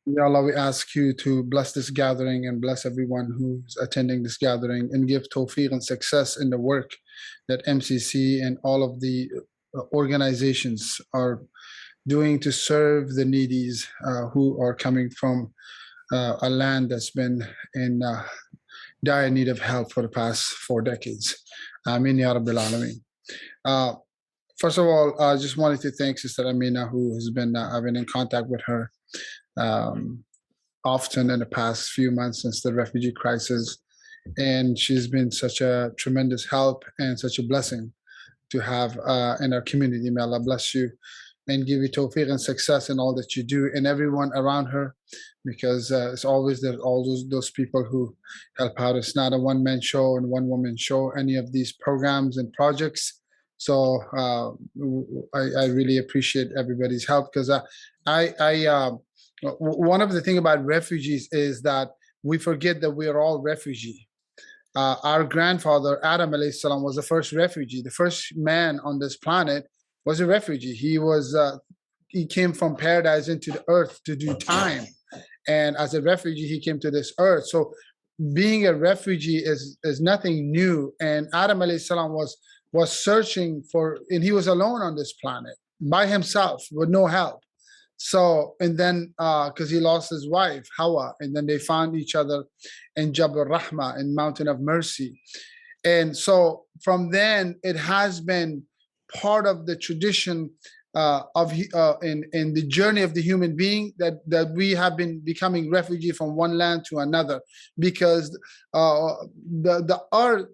Ya Allah, we ask you to bless this gathering and bless everyone who's attending this gathering and give tawfiq and success in the work that MCC and all of the organizations are doing to serve the needies who are coming from a land that's been in dire need of help for the past 4 decades. Amin ya Rabbil Alameen. Uh, First of all, I just wanted to thank Sister Amina, who has been, I've been in contact with her um, often in the past few months since the refugee crisis. And she's been such a tremendous help and such a blessing to have in our community. May Allah bless you and give you tawfiq and success in all that you do and everyone around her, because it's always there's all those people who help out. It's not a one-man show and one-woman show, any of these programs and projects. So I really appreciate everybody's help, because one of the things about refugees is that we forget that we are all refugee. Our grandfather Adam alayhi salam was the first refugee. The first man on this planet was a refugee. He came from paradise into the earth to do time, and as a refugee he came to this earth. So being a refugee is nothing new. And Adam alayhi salam was searching for, and he was alone on this planet by himself with no help. So, and then because he lost his wife Hawa, and then they found each other in Jabal Rahma, in Mountain of Mercy. And so from then it has been part of the tradition in the journey of the human being that we have been becoming refugee from one land to another, because the earth,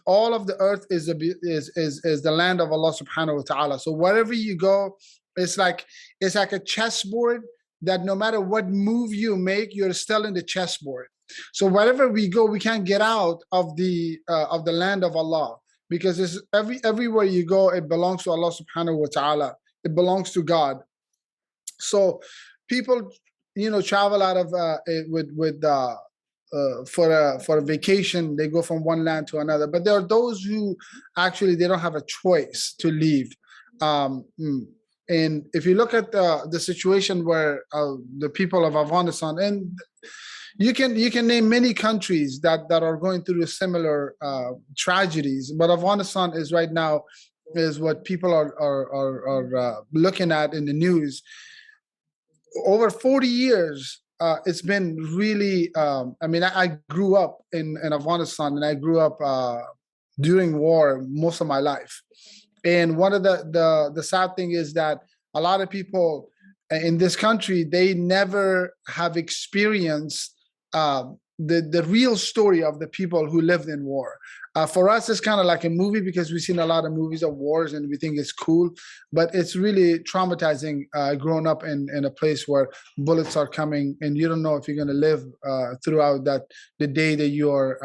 all of the earth is the land of Allah subhanahu wa ta'ala. So wherever you go, it's like a chessboard that no matter what move you make, you're still in the chessboard. So wherever we go, we can't get out of the land of Allah, because it's everywhere you go, it belongs to Allah subhanahu wa ta'ala. It belongs to God. So people, travel out of for a vacation. They go from one land to another. But there are those who actually they don't have a choice to leave. And if you look at the situation where the people of Afghanistan, and you can name many countries that are going through similar tragedies, but Afghanistan is right now is what people are looking at in the news. Over 40 years, it's been really. I grew up in Afghanistan, and I grew up during war most of my life. And one of the sad thing is that a lot of people in this country, they never have experienced the real story of the people who lived in war. For us, it's kind of like a movie, because we've seen a lot of movies of wars and we think it's cool, but it's really traumatizing growing up in a place where bullets are coming and you don't know if you're going to live throughout the day that you're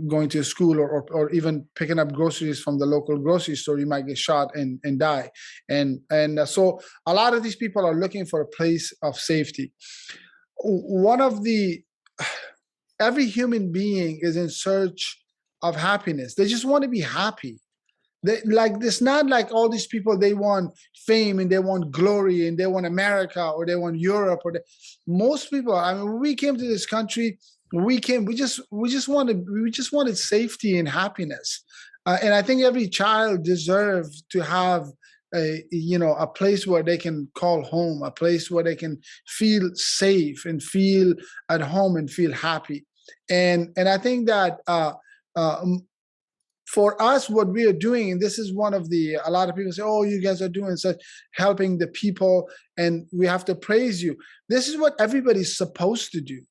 going to school, or even picking up groceries from the local grocery store. You might get shot and die. And so a lot of these people are looking for a place of safety. Every human being is in search of happiness. They just want to be happy. It's not like all these people, they want fame and they want glory and they want America or they want Europe most people. When we came to this country, we just wanted safety and happiness. And I think every child deserves to have a place where they can call home, a place where they can feel safe and feel at home and feel happy. And I think that for us, what we are doing, and this is one of a lot of people say, oh, you guys are doing such, helping the people, and we have to praise you. This is what everybody's supposed to do.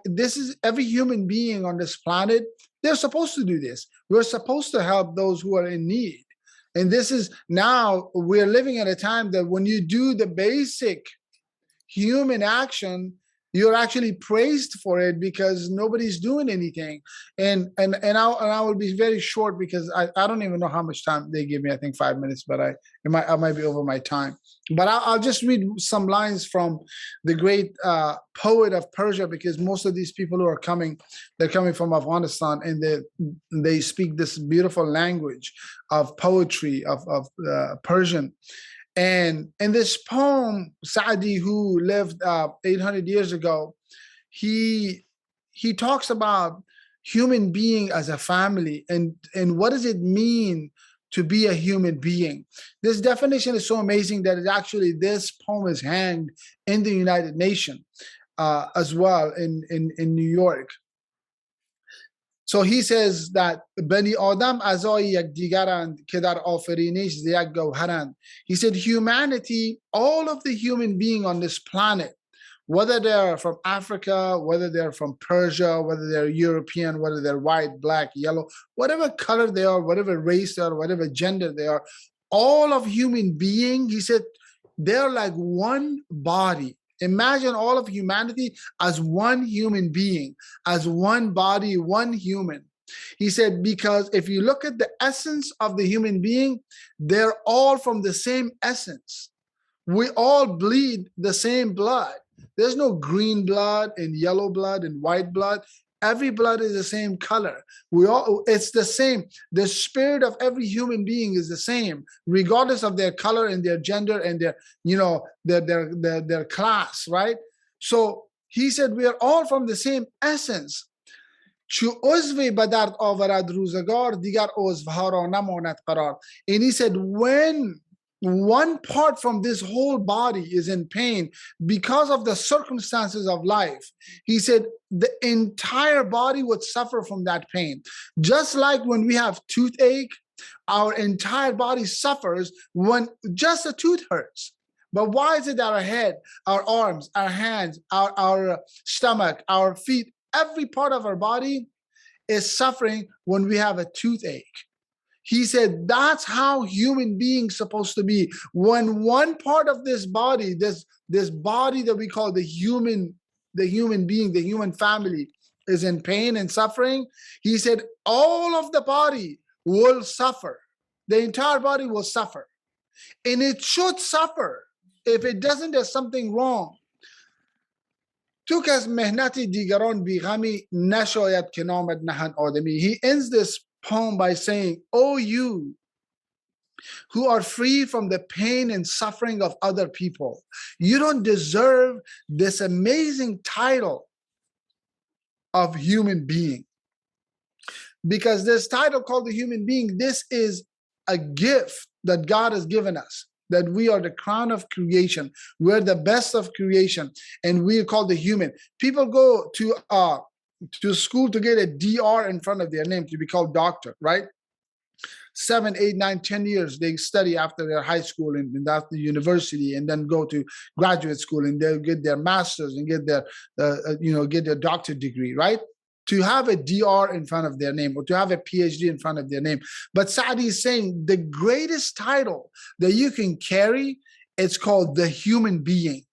This is every human being on this planet, they're supposed to do this. We're supposed to help those who are in need. And this is, now we're living at a time that when you do the basic human action, you're actually praised for it, because nobody's doing anything. And I will be very short, because I don't even know how much time they give me. I think 5 minutes, but I might be over my time. But I'll just read some lines from the great poet of Persia, because most of these people who are coming, they're coming from Afghanistan, and they speak this beautiful language of poetry of Persian. And in this poem, Saadi, who lived 800 years ago, he talks about human being as a family, and what does it mean to be a human being. This definition is so amazing that this poem is hanged in the United Nations as well in New York. So he says that Bani Adam azai yakdigarand ke dar aferinesh ze yak gawharand. He said humanity, all of the human being on this planet, whether they're from Africa, whether they're from Persia, whether they're European, whether they're white, black, yellow, whatever color they are, whatever race they are, whatever gender they are, all of human being, he said, they're like one body. Imagine all of humanity as one human being, as one body, one human. He said, because if you look at the essence of the human being, they're all from the same essence. We all bleed the same blood. There's no green blood and yellow blood and white blood. Every blood is the same color. It's the same. The spirit of every human being is the same, regardless of their color and their gender and their, their class, right? So he said, we are all from the same essence. And he said, when one part from this whole body is in pain because of the circumstances of life, he said the entire body would suffer from that pain. Just like when we have toothache, our entire body suffers when just a tooth hurts. But why is it that our head, our arms, our hands, our stomach, our feet, every part of our body is suffering when we have a toothache? He said that's how human beings supposed to be. When one part of this body, this body that we call the human being, the human family, is in pain and suffering, he said all of the body will suffer. The entire body will suffer. And it should suffer. If it doesn't, there's something wrong. He ends this poem by saying, "Oh, you who are free from the pain and suffering of other people, you don't deserve this amazing title of human being." Because this title called the human being, this is a gift that God has given us, that we are the crown of creation. We're the best of creation, and we are called the human. People go to school to get a DR in front of their name to be called doctor, right? 7, 8, 9, 10 years they study after their high school and after university, and then go to graduate school, and they'll get their master's and get their get their doctorate degree, right? To have a DR in front of their name, or to have a PhD in front of their name. But Saadi is saying the greatest title that you can carry, it's called the human being.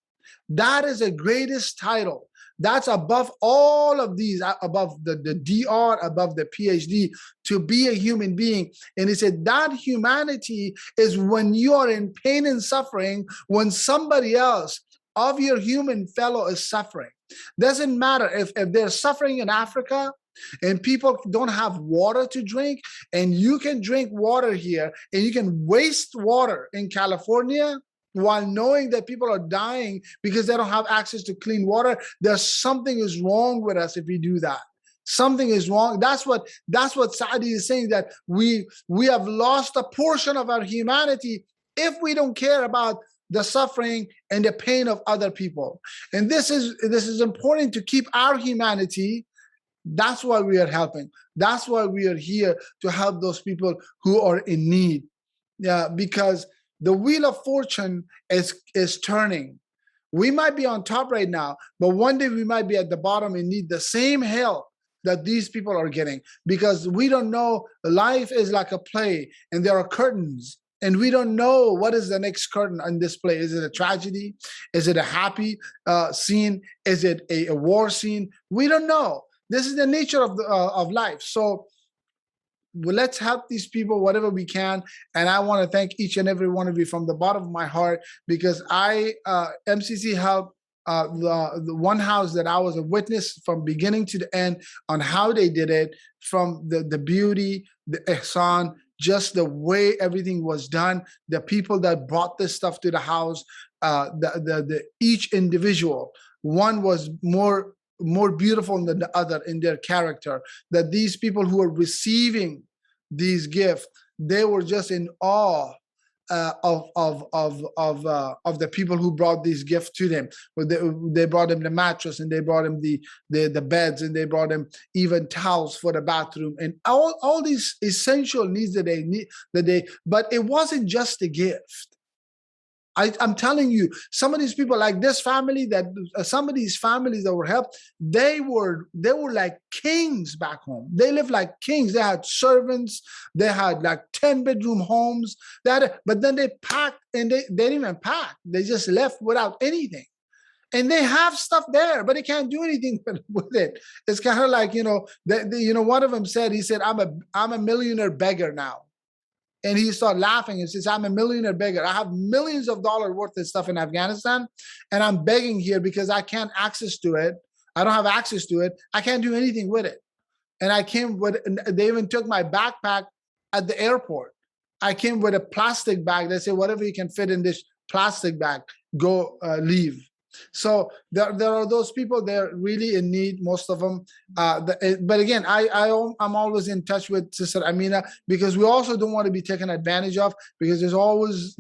That is the greatest title. That's above all of these, above the DR, above the PhD, to be a human being. And he said that humanity is when you are in pain and suffering, when somebody else of your human fellow is suffering. Doesn't matter if they're suffering in Africa and people don't have water to drink, and you can drink water here, and you can waste water in California while knowing that people are dying because they don't have access to clean water. There's something is wrong with us if we do that. Something is wrong. That's what Saadi is saying, that we have lost a portion of our humanity if we don't care about the suffering and the pain of other people. And this is important to keep our humanity. That's why we are helping. That's why we are here, to help those people who are in need. Yeah, because the wheel of fortune is turning. We might be on top right now, but one day we might be at the bottom and need the same help that these people are getting, because we don't know. Life is like a play, and there are curtains, and we don't know what is the next curtain on this play. Is it a tragedy? Is it a happy scene? Is it a war scene? We don't know. This is the nature of life. So let's help these people whatever we can. And I want to thank each and every one of you from the bottom of my heart, because MCC helped the one house that I was a witness from beginning to the end on how they did it, from the beauty, the ihsan, just the way everything was done, the people that brought this stuff to the house, each individual, one was more beautiful than the other in their character. That these people who were receiving these gifts, they were just in awe of the people who brought these gifts to them. They brought them the mattress, and they brought them the beds, and they brought them even towels for the bathroom, and all these essential needs that they need. But it wasn't just a gift. I'm telling you, some of these people, like this family, some of these families that were helped, they were like kings back home. They lived like kings. They had servants. They had like 10-bedroom homes. But then they packed, and they didn't even pack. They just left without anything. And they have stuff there, but they can't do anything with it. It's kind of like, one of them said, he said, I'm a millionaire beggar now. And he started laughing and says, I'm a millionaire beggar. I have millions of dollars worth of stuff in Afghanistan, and I'm begging here because I can't access to it. I don't have access to it. I can't do anything with it. And they even took my backpack at the airport. I came with a plastic bag. They said, whatever you can fit in this plastic bag, go leave. So there are those people, they're really in need, most of them. But again, I'm always in touch with Sister Amina, because we also don't want to be taken advantage of, because there's always,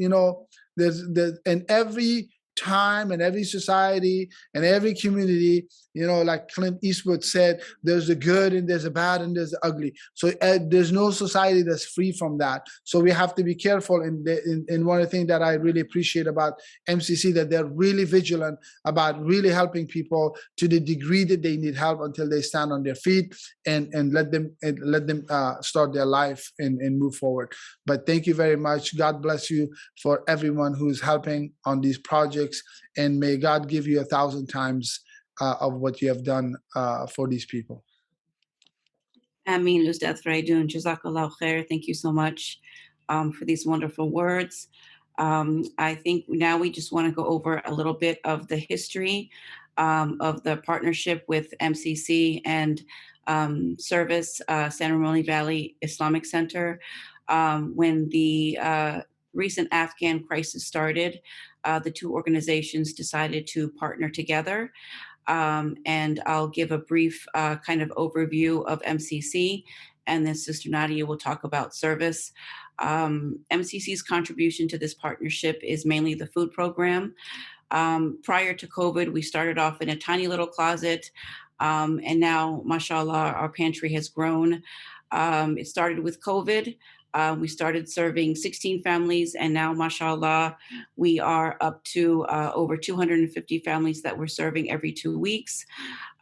there's in every time and every society and every community, like Clint Eastwood said, there's the good and there's the bad and there's the ugly. So there's no society that's free from that. So we have to be careful. And one of the things that I really appreciate about MCC, that they're really vigilant about really helping people to the degree that they need help until they stand on their feet, and let them start their life and move forward. But thank you very much. God bless you for everyone who's helping on these projects, and may God give you 1,000 times of what you have done for these people. Ameen, Ustadh Feraidoon. Jazakallah khair. Thank you so much for these wonderful words. I think now we just want to go over a little bit of the history of the partnership with MCC and Service San Ramon Valley Islamic Center. When the recent Afghan crisis started, the two organizations decided to partner together. And I'll give a brief kind of overview of MCC, and then Sister Nadia will talk about Service. MCC's contribution to this partnership is mainly the food program. Prior to COVID, we started off in a tiny little closet, and now, mashallah, our pantry has grown. It started with COVID. We started serving 16 families, and now, mashallah, we are up to over 250 families that we're serving every 2 weeks.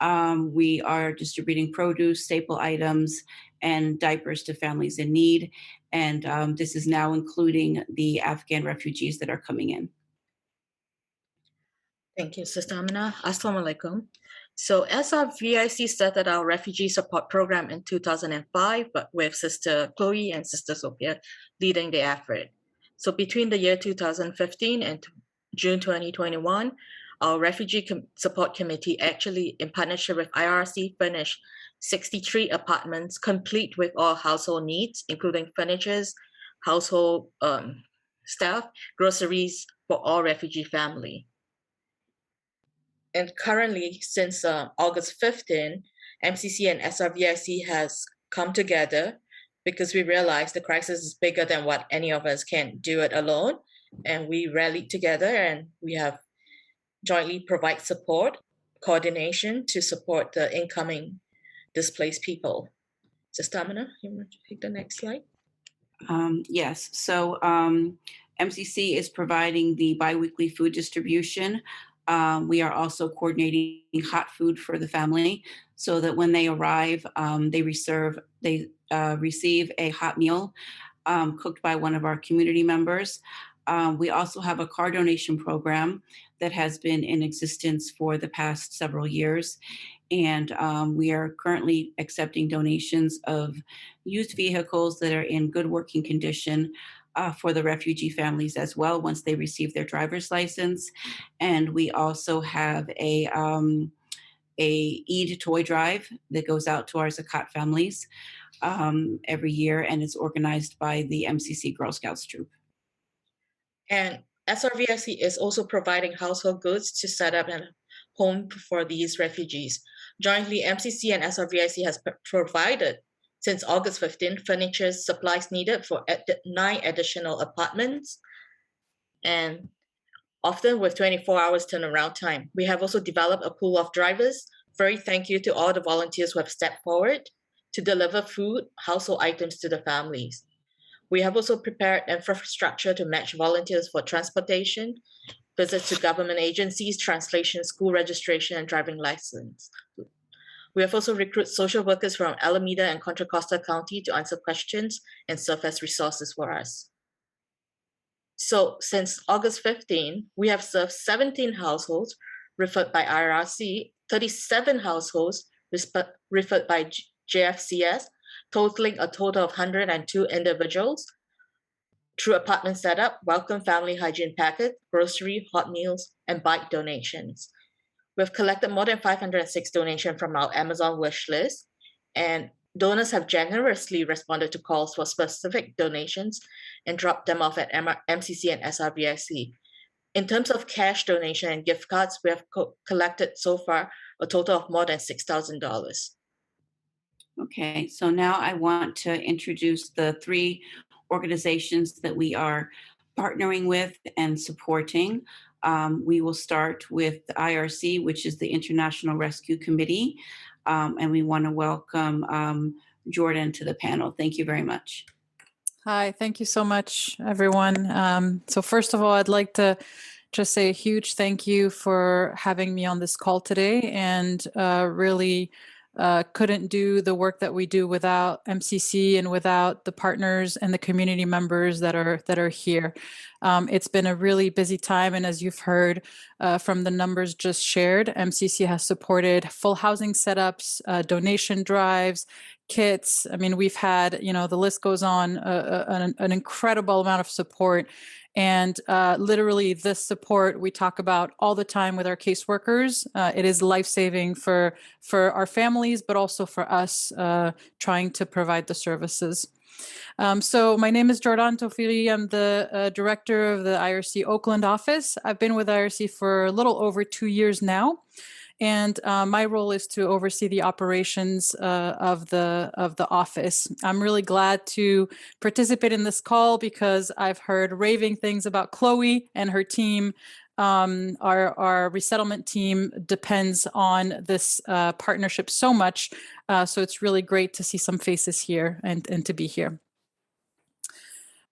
We are distributing produce, staple items, and diapers to families in need. And this is now including the Afghan refugees that are coming in. Thank you, Sister Amina. Assalamu alaikum. So SRVIC started our refugee support program in 2005, but with Sister Chloe and Sister Sophia leading the effort. So between the year 2015 and June 2021, our Refugee Support Committee, actually in partnership with IRC, furnished 63 apartments complete with all household needs, including furnitures, household stuff, groceries for all refugee family. And currently, since August 15, MCC and SRVIC has come together because we realized the crisis is bigger than what any of us can do it alone. And we rallied together, and we have jointly provide support, coordination to support the incoming displaced people. Sister Amina, you want to take the next slide? Yes. So MCC is providing the biweekly food distribution. We are also coordinating hot food for the family so that when they arrive, they receive a hot meal cooked by one of our community members. We also have a car donation program that has been in existence for the past several years. And we are currently accepting donations of used vehicles that are in good working condition for the refugee families as well once they receive their driver's license. And we also have a Eid toy drive that goes out to our Zakat families. every year, and it's organized by the MCC Girl Scouts troop. And SRVIC is also providing household goods to set up a home for these refugees. Jointly, MCC and SRVIC has provided, since August 15, furniture supplies needed for 9 additional apartments, and often with 24 hours turnaround time. We have also developed a pool of drivers. Very thank you to all the volunteers who have stepped forward to deliver food, household items to the families. We have also prepared infrastructure to match volunteers for transportation, visits to government agencies, translation, school registration, and driving license. We have also recruited social workers from Alameda and Contra Costa County to answer questions and serve as resources for us. So since August 15, we have served 17 households referred by IRRC, 37 households referred by JFCS, totaling a total of 102 individuals through apartment setup, welcome family hygiene packet, grocery, hot meals, and bike donations. We've collected more than 506 donations from our Amazon wish list, and donors have generously responded to calls for specific donations and dropped them off at MCC and SRVIC. In terms of cash donation and gift cards, we have collected so far a total of more than $6,000. Okay, so now I want to introduce the 3 organizations that we are partnering with and supporting. We will start with the IRC, which is the International Rescue Committee, and we want to welcome Jordan to the panel. Thank you very much. Hi, thank you so much, everyone. So first of all, I'd like to just say a huge thank you for having me on this call today, and really couldn't do the work that we do without MCC and without the partners and the community members that are here. It's been a really busy time, and as you've heard from the numbers just shared, MCC has supported full housing setups, donation drives, kits. I mean, we've had, the list goes on, an incredible amount of support. And literally this support we talk about all the time with our caseworkers. It is life-saving for our families, but also for us trying to provide the services. So my name is Jordan Tofiri. I'm the director of the IRC Oakland office. I've been with IRC for a little over 2 years now. And my role is to oversee the operations of the office. I'm really glad to participate in this call because I've heard raving things about Chloe and her team. Our resettlement team depends on this partnership so much. So it's really great to see some faces here and to be here.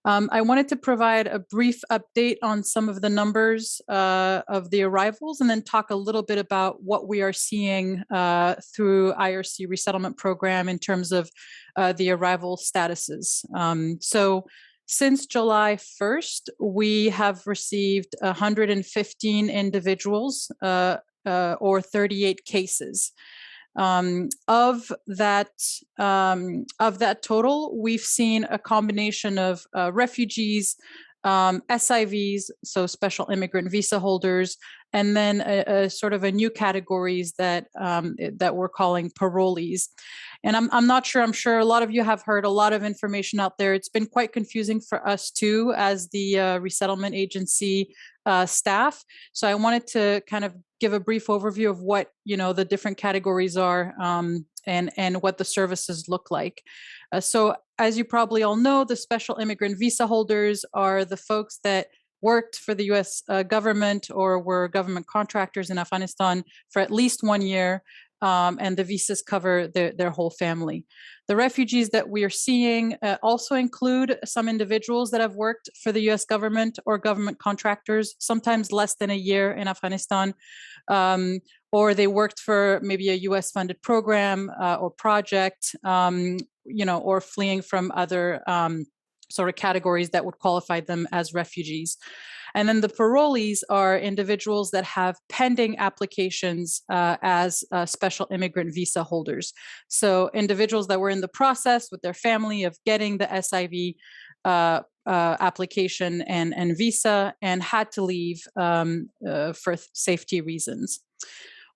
I wanted to provide a brief update on some of the numbers of the arrivals and then talk a little bit about what we are seeing through IRC resettlement program in terms of the arrival statuses. So since July 1st, we have received 115 individuals or 38 cases. Of that total, we've seen a combination of refugees, SIVs, so special immigrant visa holders, and then a sort of a new categories that we're calling parolees. And I'm not sure, I'm sure a lot of you have heard a lot of information out there. It's been quite confusing for us too, as the resettlement agency staff. So I wanted to kind of give a brief overview of what, the different categories are and what the services look like. So as you probably all know, the special immigrant visa holders are the folks that worked for the US government or were government contractors in Afghanistan for at least 1 year, and the visas cover their whole family. The refugees that we are seeing also include some individuals that have worked for the US government or government contractors, sometimes less than a year in Afghanistan, or they worked for maybe a US funded program or project, or fleeing from other sort of categories that would qualify them as refugees. And then the parolees are individuals that have pending applications as special immigrant visa holders. So individuals that were in the process with their family of getting the SIV application and visa and had to leave for safety reasons.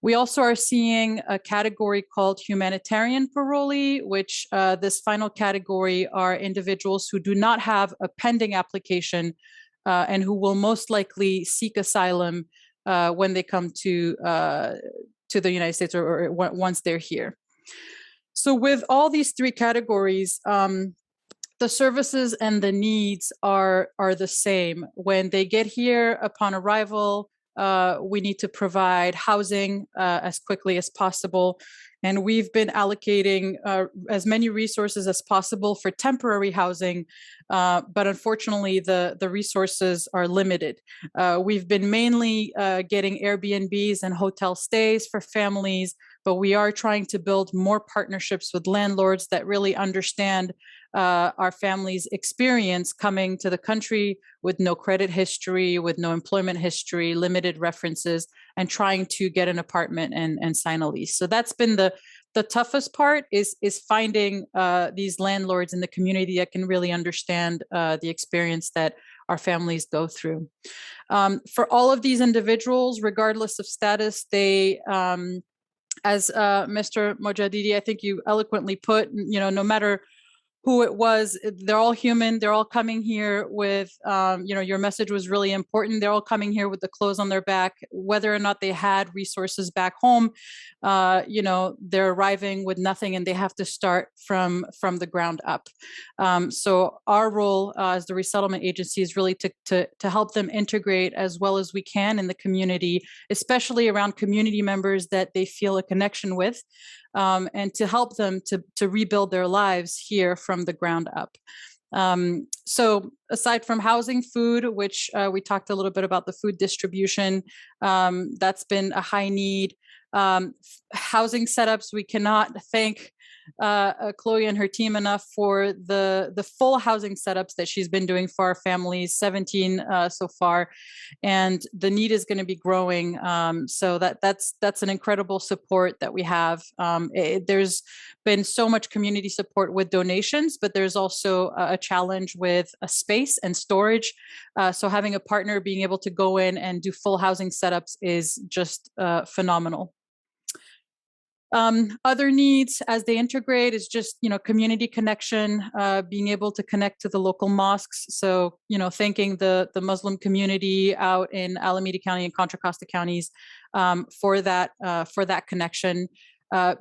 We also are seeing a category called humanitarian parolee, which this final category are individuals who do not have a pending application and who will most likely seek asylum when they come to the United States or once they're here. So with all these three categories, the services and the needs are the same. When they get here upon arrival, we need to provide housing as quickly as possible. And we've been allocating as many resources as possible for temporary housing, but unfortunately the resources are limited. We've been mainly getting Airbnbs and hotel stays for families, but we are trying to build more partnerships with landlords that really understand our families' experience coming to the country with no credit history, with no employment history, limited references, and trying to get an apartment and sign a lease. So that's been the toughest part is finding these landlords in the community that can really understand the experience that our families go through. For all of these individuals, regardless of status, they as Mr. Mojadedi, I think you eloquently put, no matter who it was, they're all human. They're all coming here with, your message was really important. They're all coming here with the clothes on their back, whether or not they had resources back home. They're arriving with nothing and they have to start from the ground up. So our role as the resettlement agency is really to help them integrate as well as we can in the community, especially around community members that they feel a connection with. And to help them to rebuild their lives here from the ground up. So aside from housing, food, which we talked a little bit about the food distribution, that's been a high need. Housing setups, we cannot thank Chloe and her team enough for the full housing setups that she's been doing for our families, 17 so far, and the need is going to be growing. So that's an incredible support that we have. There's been so much community support with donations, but there's also a challenge with a space and storage. So having a partner being able to go in and do full housing setups is just phenomenal. Other needs as they integrate is just, community connection, being able to connect to the local mosques. So, thanking the Muslim community out in Alameda County and Contra Costa counties for that connection.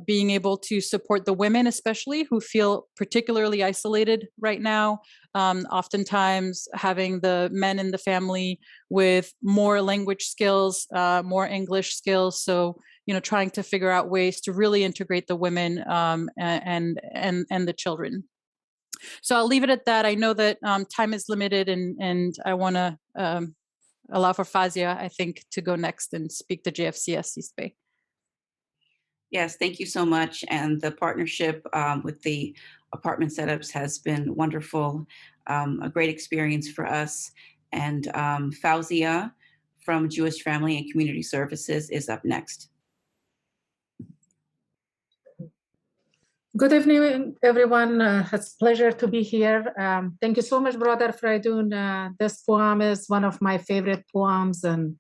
Being able to support the women, especially who feel particularly isolated right now. Oftentimes having the men in the family with more language skills, more English skills. So, trying to figure out ways to really integrate the women and the children. So I'll leave it at that. I know that time is limited, and I want to allow for Fazia, I think, to go next and speak to JFCS East Bay. Yes, thank you so much. And the partnership with the apartment setups has been wonderful, a great experience for us. And Fazia from Jewish Family and Community Services is up next. Good evening, everyone. It's a pleasure to be here. Thank you so much, Brother Feraidoon. This poem is one of my favorite poems and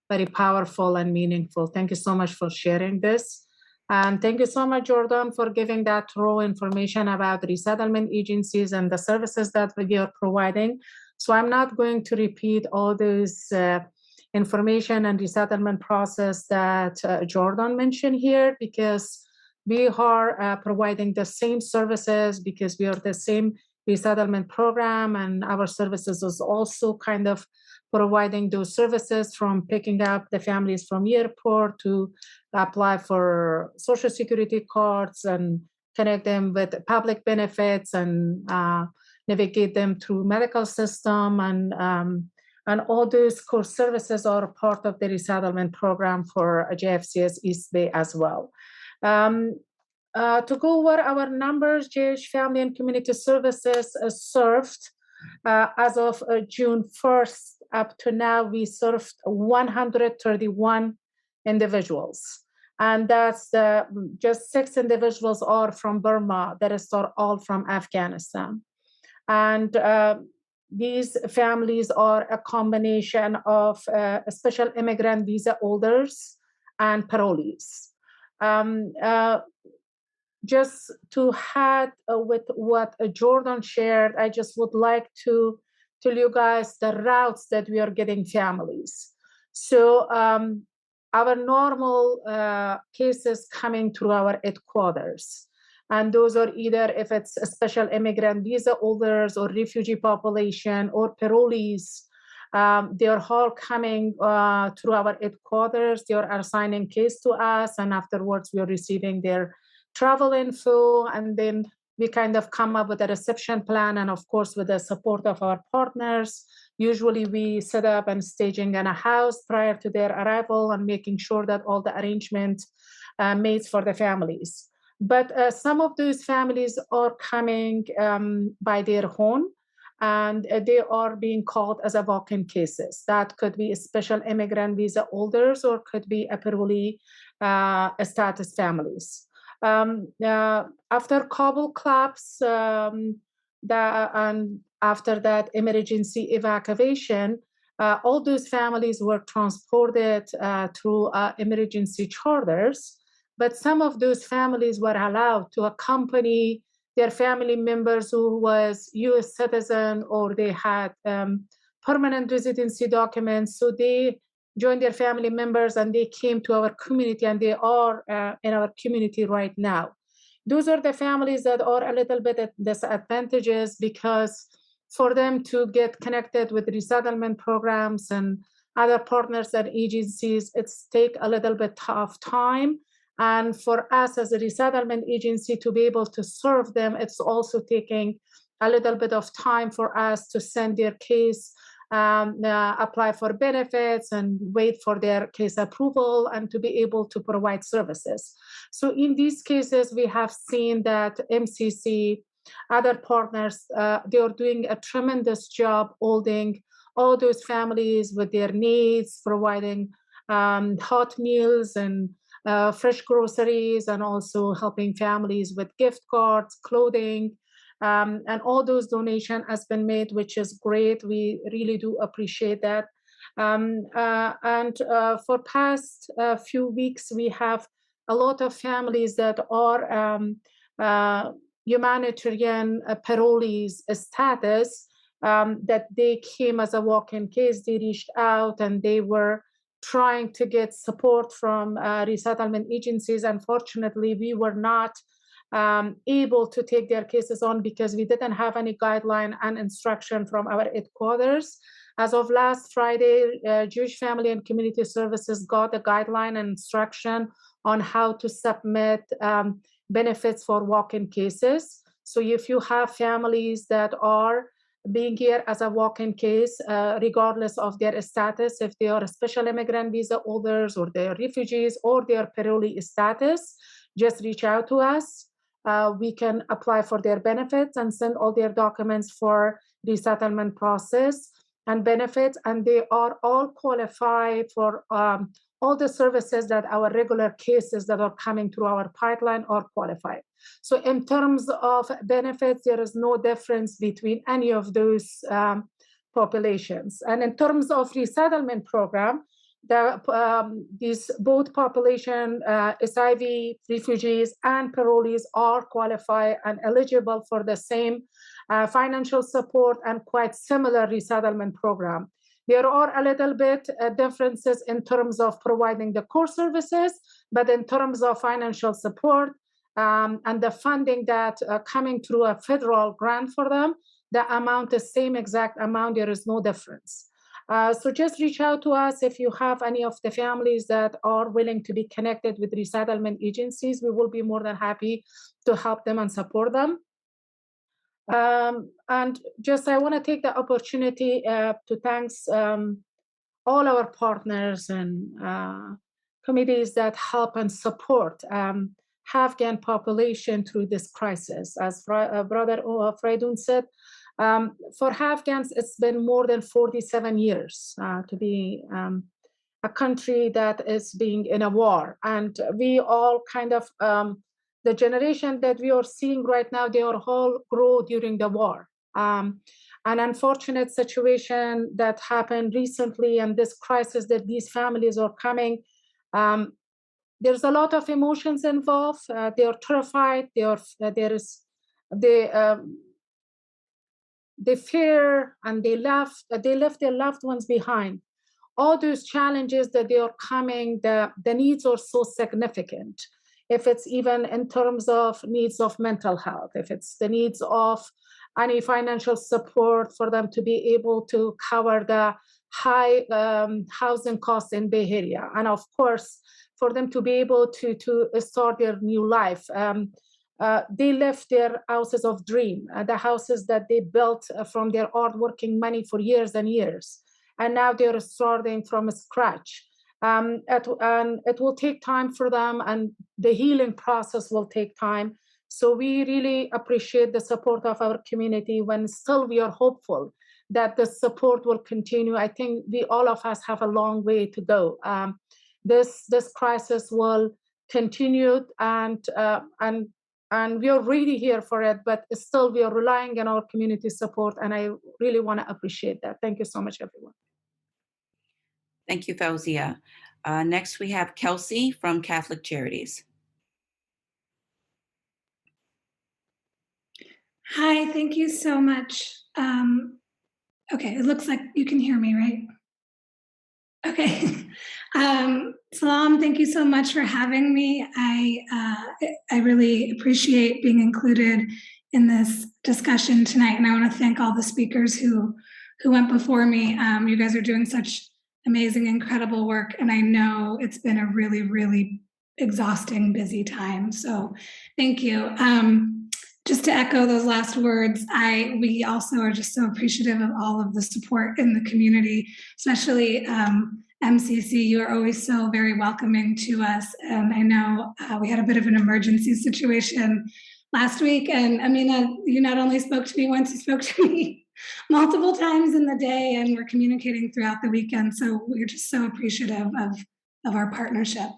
very powerful and meaningful. Thank you so much for sharing this. And thank you so much, Jordan, for giving that raw information about resettlement agencies and the services that we are providing. So I'm not going to repeat all those information and resettlement process that Jordan mentioned here, because we are providing the same services, because we are the same resettlement program, and our services is also kind of providing those services, from picking up the families from airport to apply for Social Security cards and connect them with public benefits and navigate them through medical system, and all those core services are part of the resettlement program for JFCS East Bay as well. To go over our numbers, Jewish Family and Community Services served as of June 1st up to now, we served 131 individuals. And that's just 6 individuals are from Burma, the rest are all from Afghanistan. And these families are a combination of special immigrant visa holders and parolees. Just to add with what Jordan shared, I just would like to tell you guys the routes that we are getting families. So our normal cases coming through our headquarters. And those are either if it's a special immigrant visa holders or refugee population or parolees, they are all coming through our headquarters. They are assigning case to us, and afterwards we are receiving their travel info, and then we kind of come up with a reception plan, and of course with the support of our partners. Usually we set up and staging in a house prior to their arrival and making sure that all the arrangements made for the families. But some of those families are coming by their own, and they are being called as a walk-in cases. That could be a special immigrant visa holders or could be a parolee status families. After Kabul collapse, and after that emergency evacuation, all those families were transported through emergency charters, but some of those families were allowed to accompany their family members who was U.S. citizen or they had permanent residency documents. So they joined their family members and they came to our community, and they are in our community right now. Those are the families that are a little bit at disadvantages because for them to get connected with resettlement programs and other partners and agencies, it's take a little bit of time. And for us as a resettlement agency to be able to serve them, it's also taking a little bit of time for us to send their case, apply for benefits and wait for their case approval and to be able to provide services. So in these cases, we have seen that MCC, other partners, they are doing a tremendous job holding all those families with their needs, providing hot meals and fresh groceries, and also helping families with gift cards, clothing, and all those donations has been made, which is great. We really do appreciate that. For past few weeks, we have a lot of families that are humanitarian parolees status, that they came as a walk-in case. They reached out and they were trying to get support from resettlement agencies. Unfortunately, we were not able to take their cases on because we didn't have any guideline and instruction from our headquarters. As of last Friday, Jewish Family and Community Services got a guideline and instruction on how to submit benefits for walk-in cases. So if you have families that are being here as a walk-in case, regardless of their status, if they are special immigrant visa holders or they are refugees or their parolee status, just reach out to us. We can apply for their benefits and send all their documents for resettlement process and benefits, and they are all qualified for all the services that our regular cases that are coming through our pipeline are qualified. So in terms of benefits, there is no difference between any of those populations. And in terms of resettlement program, these both population, SIV, refugees, and parolees are qualified and eligible for the same financial support and quite similar resettlement program. There are a little bit differences in terms of providing the core services, but in terms of financial support and the funding that coming through a federal grant for them, the amount is same exact amount. There is no difference. So just reach out to us if you have any of the families that are willing to be connected with resettlement agencies. We will be more than happy to help them and support them. And just I want to take the opportunity to thank all our partners and committees that help and support Afghan population through this crisis. As Brother Feraidoon said, for Afghans, it's been more than 47 years to be a country that is being in a war. And we all kind of, the generation that we are seeing right now, they are all grow during the war. An unfortunate situation that happened recently and this crisis that these families are coming, there's a lot of emotions involved. They are terrified. They fear, and they left their loved ones behind. All those challenges that they are coming, the needs are so significant. If it's even in terms of needs of mental health, if it's the needs of any financial support for them to be able to cover the high housing costs in Bay Area, and of course, for them to be able to start their new life. They left their houses of dream, the houses that they built from their hardworking money for years and years. And now they're starting from scratch. And it will take time for them, and the healing process will take time. So we really appreciate the support of our community when still we are hopeful that the support will continue. I think all of us have a long way to go. This crisis will continue, and we are really here for it, but still we are relying on our community support, and I really want to appreciate that. Thank you so much, everyone. Thank you, Fauzia. Next, we have Kelsey from Catholic Charities. Hi, thank you so much. Okay, it looks like you can hear me, right? Okay. Salam, thank you so much for having me. I really appreciate being included in this discussion tonight, and I want to thank all the speakers who went before me. You guys are doing such amazing, incredible work, and I know it's been a really, really exhausting, busy time. So thank you. Just to echo those last words, we also are just so appreciative of all of the support in the community, especially MCC. You are always so very welcoming to us. And I know we had a bit of an emergency situation last week. And Amina, you not only spoke to me once, you spoke to me multiple times in the day, and we're communicating throughout the weekend. So we're just so appreciative of our partnership.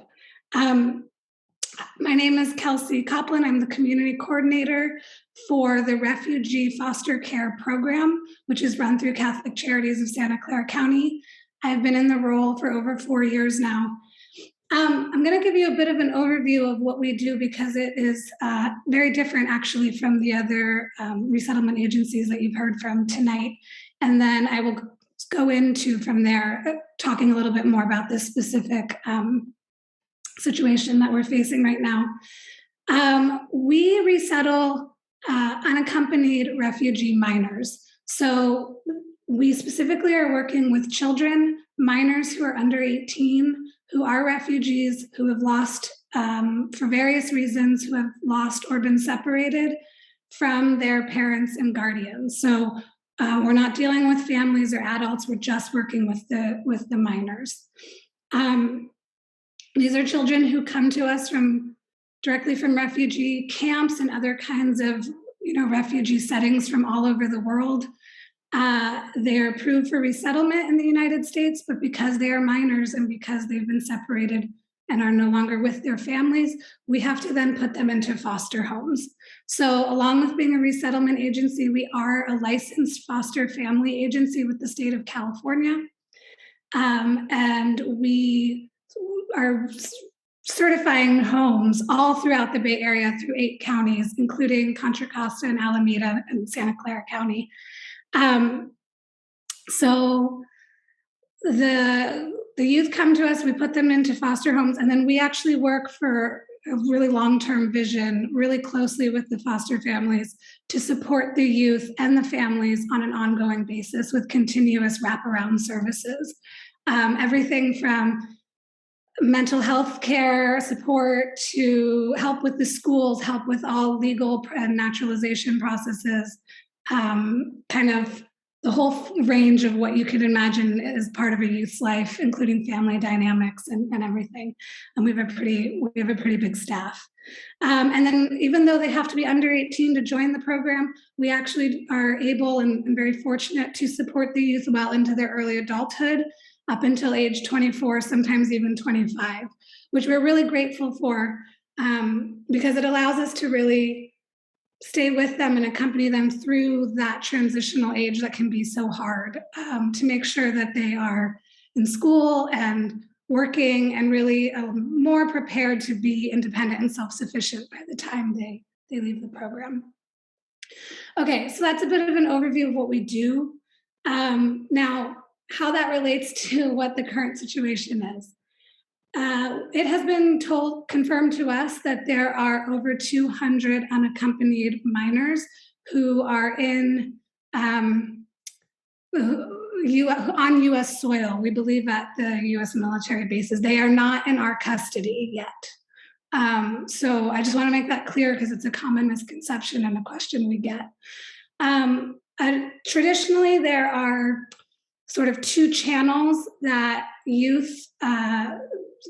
My name is Kelsey Copeland. I'm the community coordinator for the Refugee Foster Care Program, which is run through Catholic Charities of Santa Clara County. I've been in the role for over 4 years now. I'm going to give you a bit of an overview of what we do, because it is very different actually from the other resettlement agencies that you've heard from tonight. And then I will go into from there talking a little bit more about this specific situation that we're facing right now. We resettle unaccompanied refugee minors. So we specifically are working with children, minors who are under 18, who are refugees, who have lost, for various reasons, who have lost or been separated from their parents and guardians. So we're not dealing with families or adults, we're just working with the minors. These are children who come to us directly from refugee camps and other kinds of refugee settings from all over the world. They're approved for resettlement in the United States, but because they are minors and because they've been separated and are no longer with their families, we have to then put them into foster homes. So along with being a resettlement agency, we are a licensed foster family agency with the state of California. And we are certifying homes all throughout the Bay Area through 8 counties, including Contra Costa and Alameda and Santa Clara County. So the youth come to us, we put them into foster homes, and then we actually work for a really long-term vision, really closely with the foster families to support the youth and the families on an ongoing basis with continuous wraparound services. Everything from mental health care support to help with the schools, help with all legal and naturalization processes, kind of the whole range of what you could imagine as part of a youth's life, including family dynamics and everything. And we have a pretty big staff. And then even though they have to be under 18 to join the program, we actually are able and very fortunate to support the youth well into their early adulthood, up until age 24, sometimes even 25, which we're really grateful for, because it allows us to really stay with them and accompany them through that transitional age that can be so hard, to make sure that they are in school and working and really more prepared to be independent and self-sufficient by the time they leave the program. Okay, so that's a bit of an overview of what we do. Now, how that relates to what the current situation is. It has been confirmed to us that there are over 200 unaccompanied minors who are on US soil. We believe at the US military bases. They are not in our custody yet. So I just want to make that clear because it's a common misconception and a question we get. Traditionally, there are sort of two channels that youth,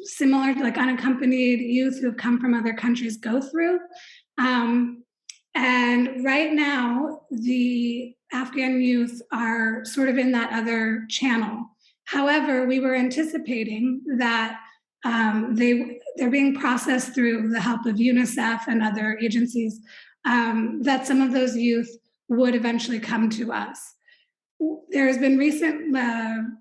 similar to like unaccompanied youth who have come from other countries, go through. And right now, the Afghan youth are sort of in that other channel. However, we were anticipating that they're being processed through the help of UNICEF and other agencies, that some of those youth would eventually come to us. There has been recent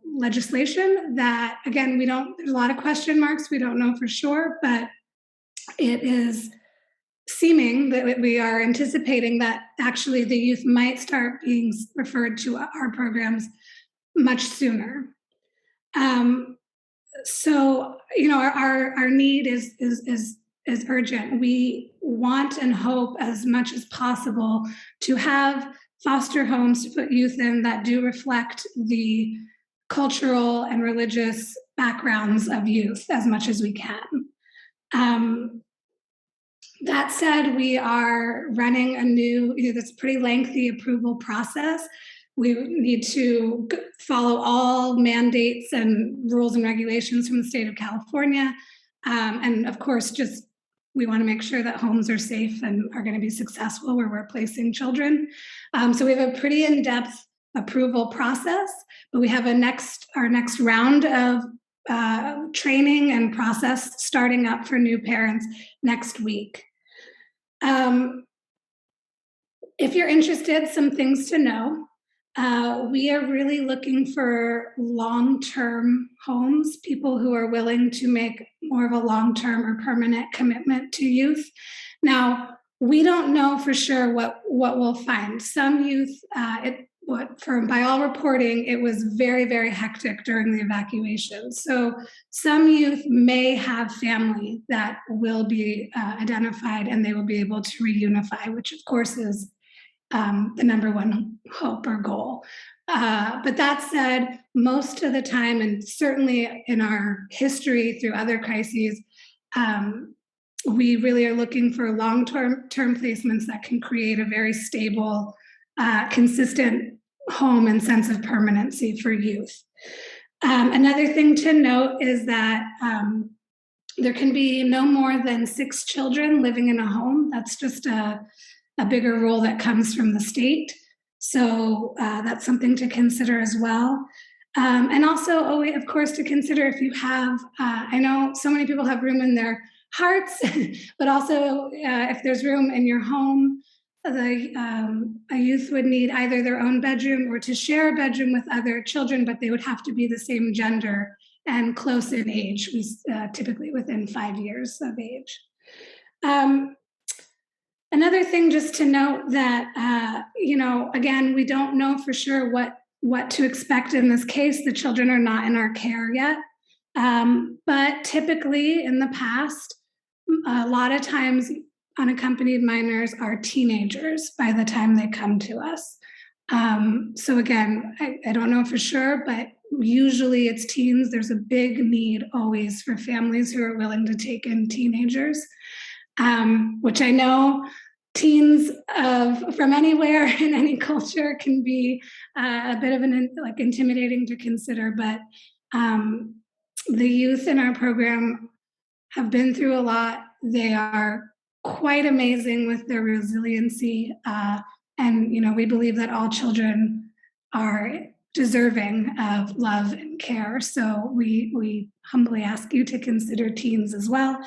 legislation that, again, there's a lot of question marks. We don't know for sure, but it is seeming that we are anticipating that actually the youth might start being referred to our programs much sooner. So, our need is urgent. We want and hope as much as possible to have foster homes to put youth in that do reflect the cultural and religious backgrounds of youth as much as we can. That said, we are running a new, this pretty lengthy approval process. We need to follow all mandates and rules and regulations from the state of California. And of course, we want to make sure that homes are safe and are going to be successful where we're placing children. So we have a pretty in-depth approval process, but we have our next round of training and process starting up for new parents next week. If you're interested, some things to know. We are really looking for long-term homes, people who are willing to make more of a long-term or permanent commitment to youth. Now, we don't know for sure what we'll find. Some youth, by all reporting, it was very, very hectic during the evacuation. So some youth may have family that will be identified and they will be able to reunify, which of course is the number one hope or goal. But that said, most of the time, and certainly in our history through other crises, we really are looking for long-term placements that can create a very stable, consistent home and sense of permanency for youth. Another thing to note is that there can be no more than 6 children living in a home. That's just a bigger rule that comes from the state. So that's something to consider as well. And also, of course, to consider if you have, I know so many people have room in their hearts, but also if there's room in your home, a youth would need either their own bedroom or to share a bedroom with other children, but they would have to be the same gender and close in age, typically within 5 years of age. Another thing just to note that, again, we don't know for sure what to expect in this case. The children are not in our care yet. But typically in the past, a lot of times unaccompanied minors are teenagers by the time they come to us. So again, I don't know for sure, but usually it's teens. There's a big need always for families who are willing to take in teenagers, which I know teens from anywhere in any culture can be a bit of intimidating to consider, but the youth in our program have been through a lot. They are quite amazing with their resiliency. And, we believe that all children are deserving of love and care. So we humbly ask you to consider teens as well.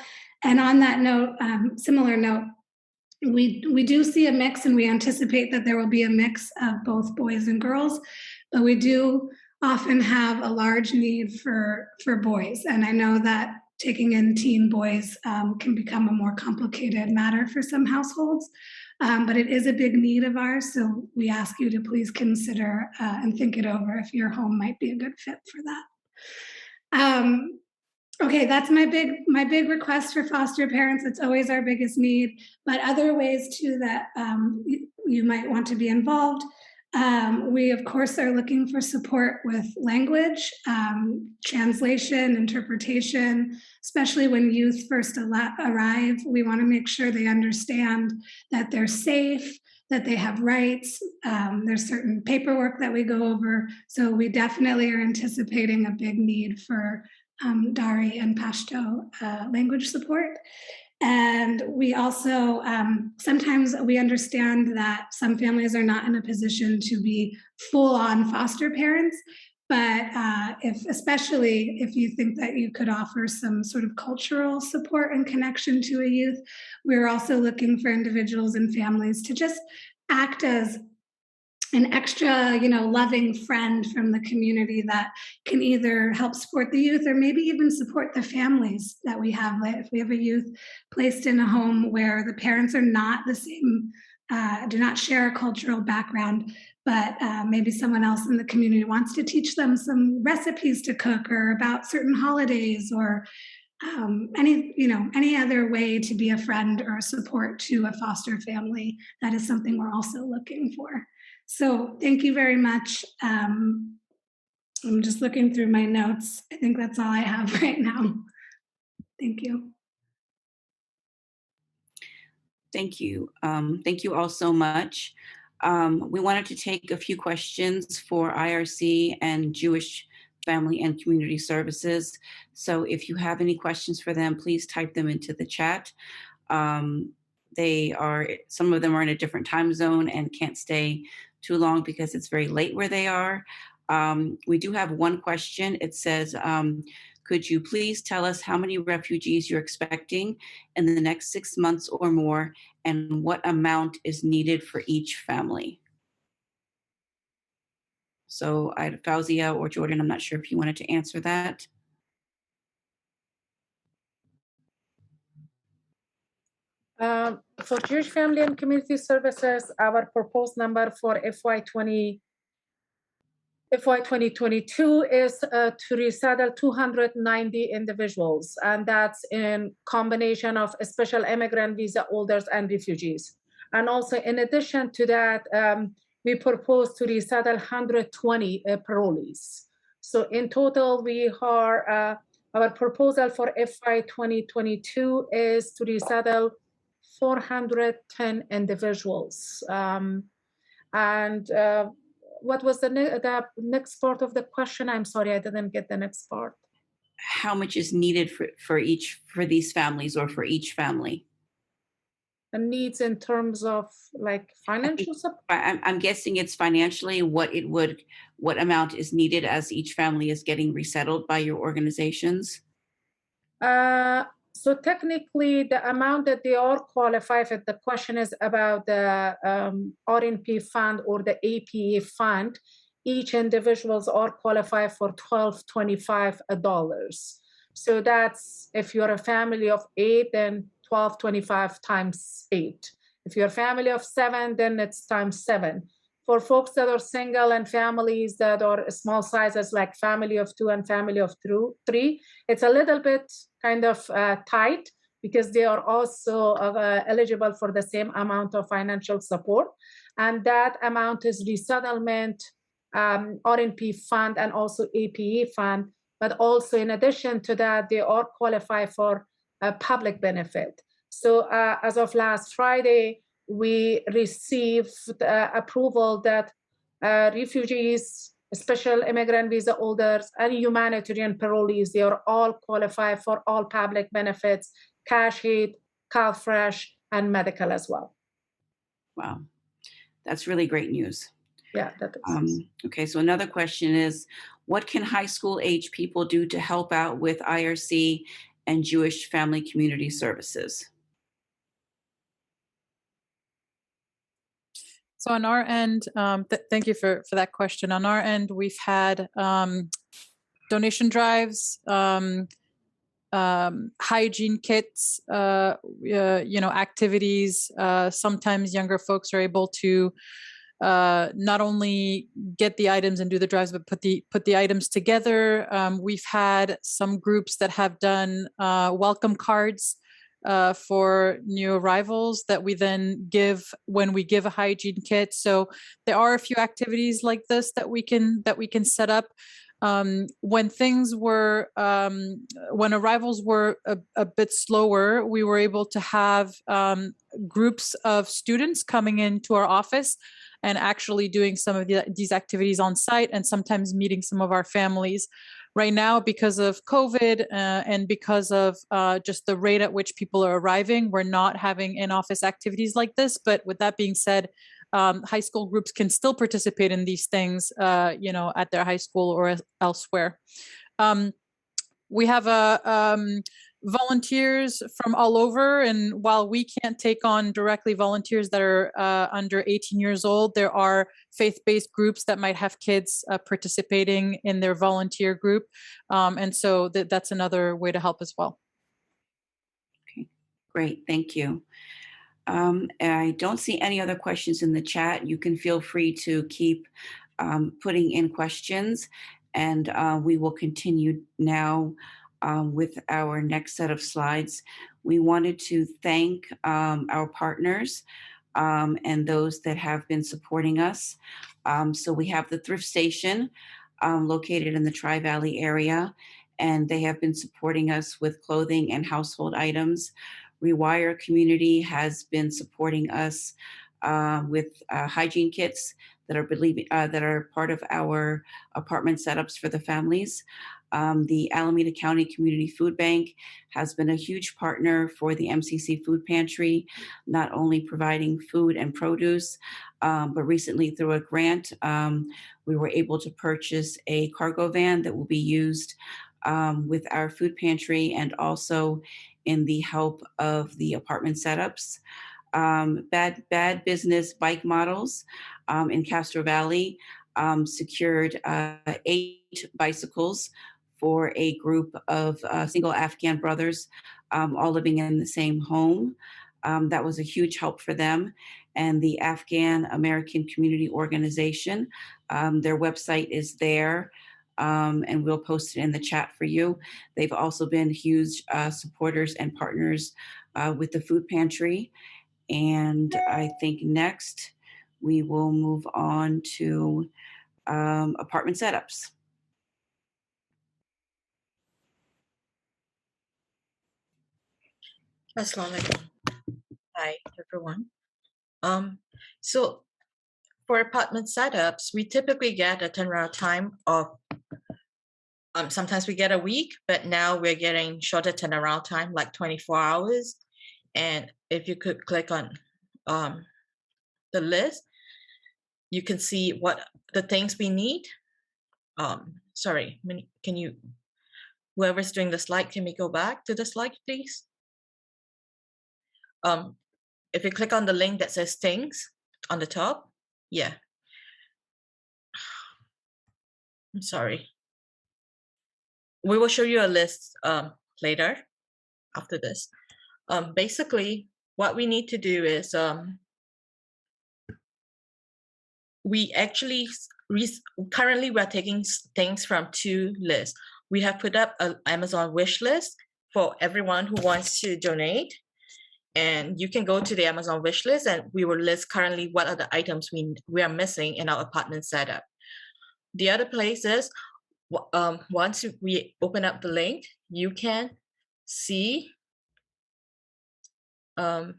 And on that note, similar note, we do see a mix, and we anticipate that there will be a mix of both boys and girls, but we do often have a large need for boys. And I know that taking in teen boys can become a more complicated matter for some households, but it is a big need of ours. So we ask you to please consider and think it over if your home might be a good fit for that. Okay, that's my big request for foster parents. It's always our biggest need, but other ways too that you might want to be involved. We of course are looking for support with language, translation, interpretation, especially when youth first arrive. We want to make sure they understand that they're safe, that they have rights. There's certain paperwork that we go over. So we definitely are anticipating a big need for Dari and Pashto language support. And we also, sometimes we understand that some families are not in a position to be full-on foster parents, but especially if you think that you could offer some sort of cultural support and connection to a youth, we're also looking for individuals and families to just act as an extra, loving friend from the community that can either help support the youth or maybe even support the families that we have. If we have a youth placed in a home where the parents are not the same, do not share a cultural background, but maybe someone else in the community wants to teach them some recipes to cook or about certain holidays or any other way to be a friend or a support to a foster family, that is something we're also looking for. So thank you very much. I'm just looking through my notes. I think that's all I have right now. Thank you. Thank you. Thank you all so much. We wanted to take a few questions for IRC and Jewish Family and Community Services. So if you have any questions for them, please type them into the chat. Some of them are in a different time zone and can't stay too long because it's very late where they are. We do have one question. It says, could you please tell us how many refugees you're expecting in the next 6 months or more, and what amount is needed for each family? So Fauzia or Jordan, I'm not sure if you wanted to answer that. For Jewish Family and Community Services, our proposed number for FY 2022 is to resettle 290 individuals, and that's in combination of special immigrant visa holders and refugees. And also, in addition to that, we propose to resettle 120 parolees. So in total, we are our proposal for FY 2022 is to resettle 410 individuals. What was the next part of the question? I'm sorry, I didn't get the next part. How much is needed for these families or for each family? The needs in terms of like financial support? I'm guessing it's financially what amount is needed as each family is getting resettled by your organizations? So technically, the amount that they all qualify for, the question is about the RNP fund or the APA fund. Each individuals are qualified for $1,225. So that's, if you're a family of 8, then $1,225 times 8. If you're a family of 7, then it's times 7. For folks that are single and families that are small sizes, like family of 2 and family of 3, it's a little bit kind of tight because they are also eligible for the same amount of financial support. And that amount is resettlement, RNP fund, and also APE fund. But also in addition to that, they are qualified for a public benefit. So as of last Friday, we received approval that refugees, special immigrant visa holders, and humanitarian parolees, they are all qualified for all public benefits, cash aid, CalFresh, and medical as well. Wow, that's really great news. Yeah, that is. Okay, so another question is, what can high school age people do to help out with IRC and Jewish Family Community Services? So on our end, thank you for that question. On our end, we've had donation drives, hygiene kits, activities. Sometimes younger folks are able to not only get the items and do the drives, but put the items together. We've had some groups that have done welcome cards for new arrivals that we then give when we give a hygiene kit. So there are a few activities like this that we can set up. When things were, when arrivals were a bit slower, we were able to have groups of students coming into our office and actually doing some of these activities on site, and sometimes meeting some of our families. Right now, because of COVID and because of just the rate at which people are arriving, we're not having in-office activities like this. But with that being said, high school groups can still participate in these things, at their high school or elsewhere. We have volunteers from all over, and while we can't take on directly volunteers that are under 18 years old, there are faith-based groups that might have kids participating in their volunteer group, and so that's another way to help as well. Okay, great, thank you. I don't see any other questions in the chat. You can feel free to keep putting in questions, and we will continue now with our next set of slides. We wanted to thank our partners and those that have been supporting us. So we have the thrift station located in the Tri-Valley area, and they have been supporting us with clothing and household items. Rewire Community has been supporting us with hygiene kits that are part of our apartment setups for the families. The Alameda County Community Food Bank has been a huge partner for the MCC Food Pantry, not only providing food and produce, but recently through a grant, we were able to purchase a cargo van that will be used with our food pantry and also in the help of the apartment setups. Bad Business Bike Models in Castro Valley secured 8 bicycles for a group of single Afghan brothers all living in the same home. That was a huge help for them. And the Afghan American Community Organization, their website is there, and we'll post it in the chat for you. They've also been huge supporters and partners with the food pantry. And I think next we will move on to apartment setups. Assalamu alaikum. Hi, everyone. So for apartment setups, we typically get a turnaround time of, sometimes we get a week, but now we're getting shorter turnaround time, like 24 hours. And if you could click on the list, you can see what the things we need. Sorry, can you, whoever's doing the slide, can we go back to the slide, please? If you click on the link that says things on the top, yeah. I'm sorry. We will show you a list later after this. Basically, what we need to do is we actually currently we're taking things from 2 lists. We have put up an Amazon wish list for everyone who wants to donate. And you can go to the Amazon wish list and we will list currently what are the items we are missing in our apartment setup. The other place is, once we open up the link, you can see hang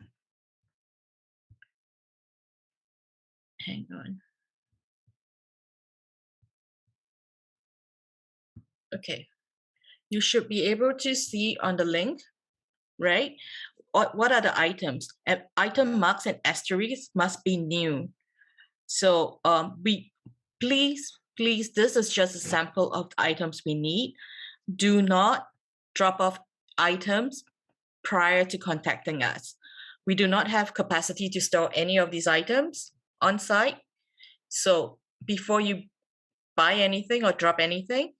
on. Okay. You should be able to see on the link, right? What are the items? Item marks and asterisks must be new. So please, this is just a sample of the items we need. Do not drop off items prior to contacting us. We do not have capacity to store any of these items on site. So before you buy anything or drop anything,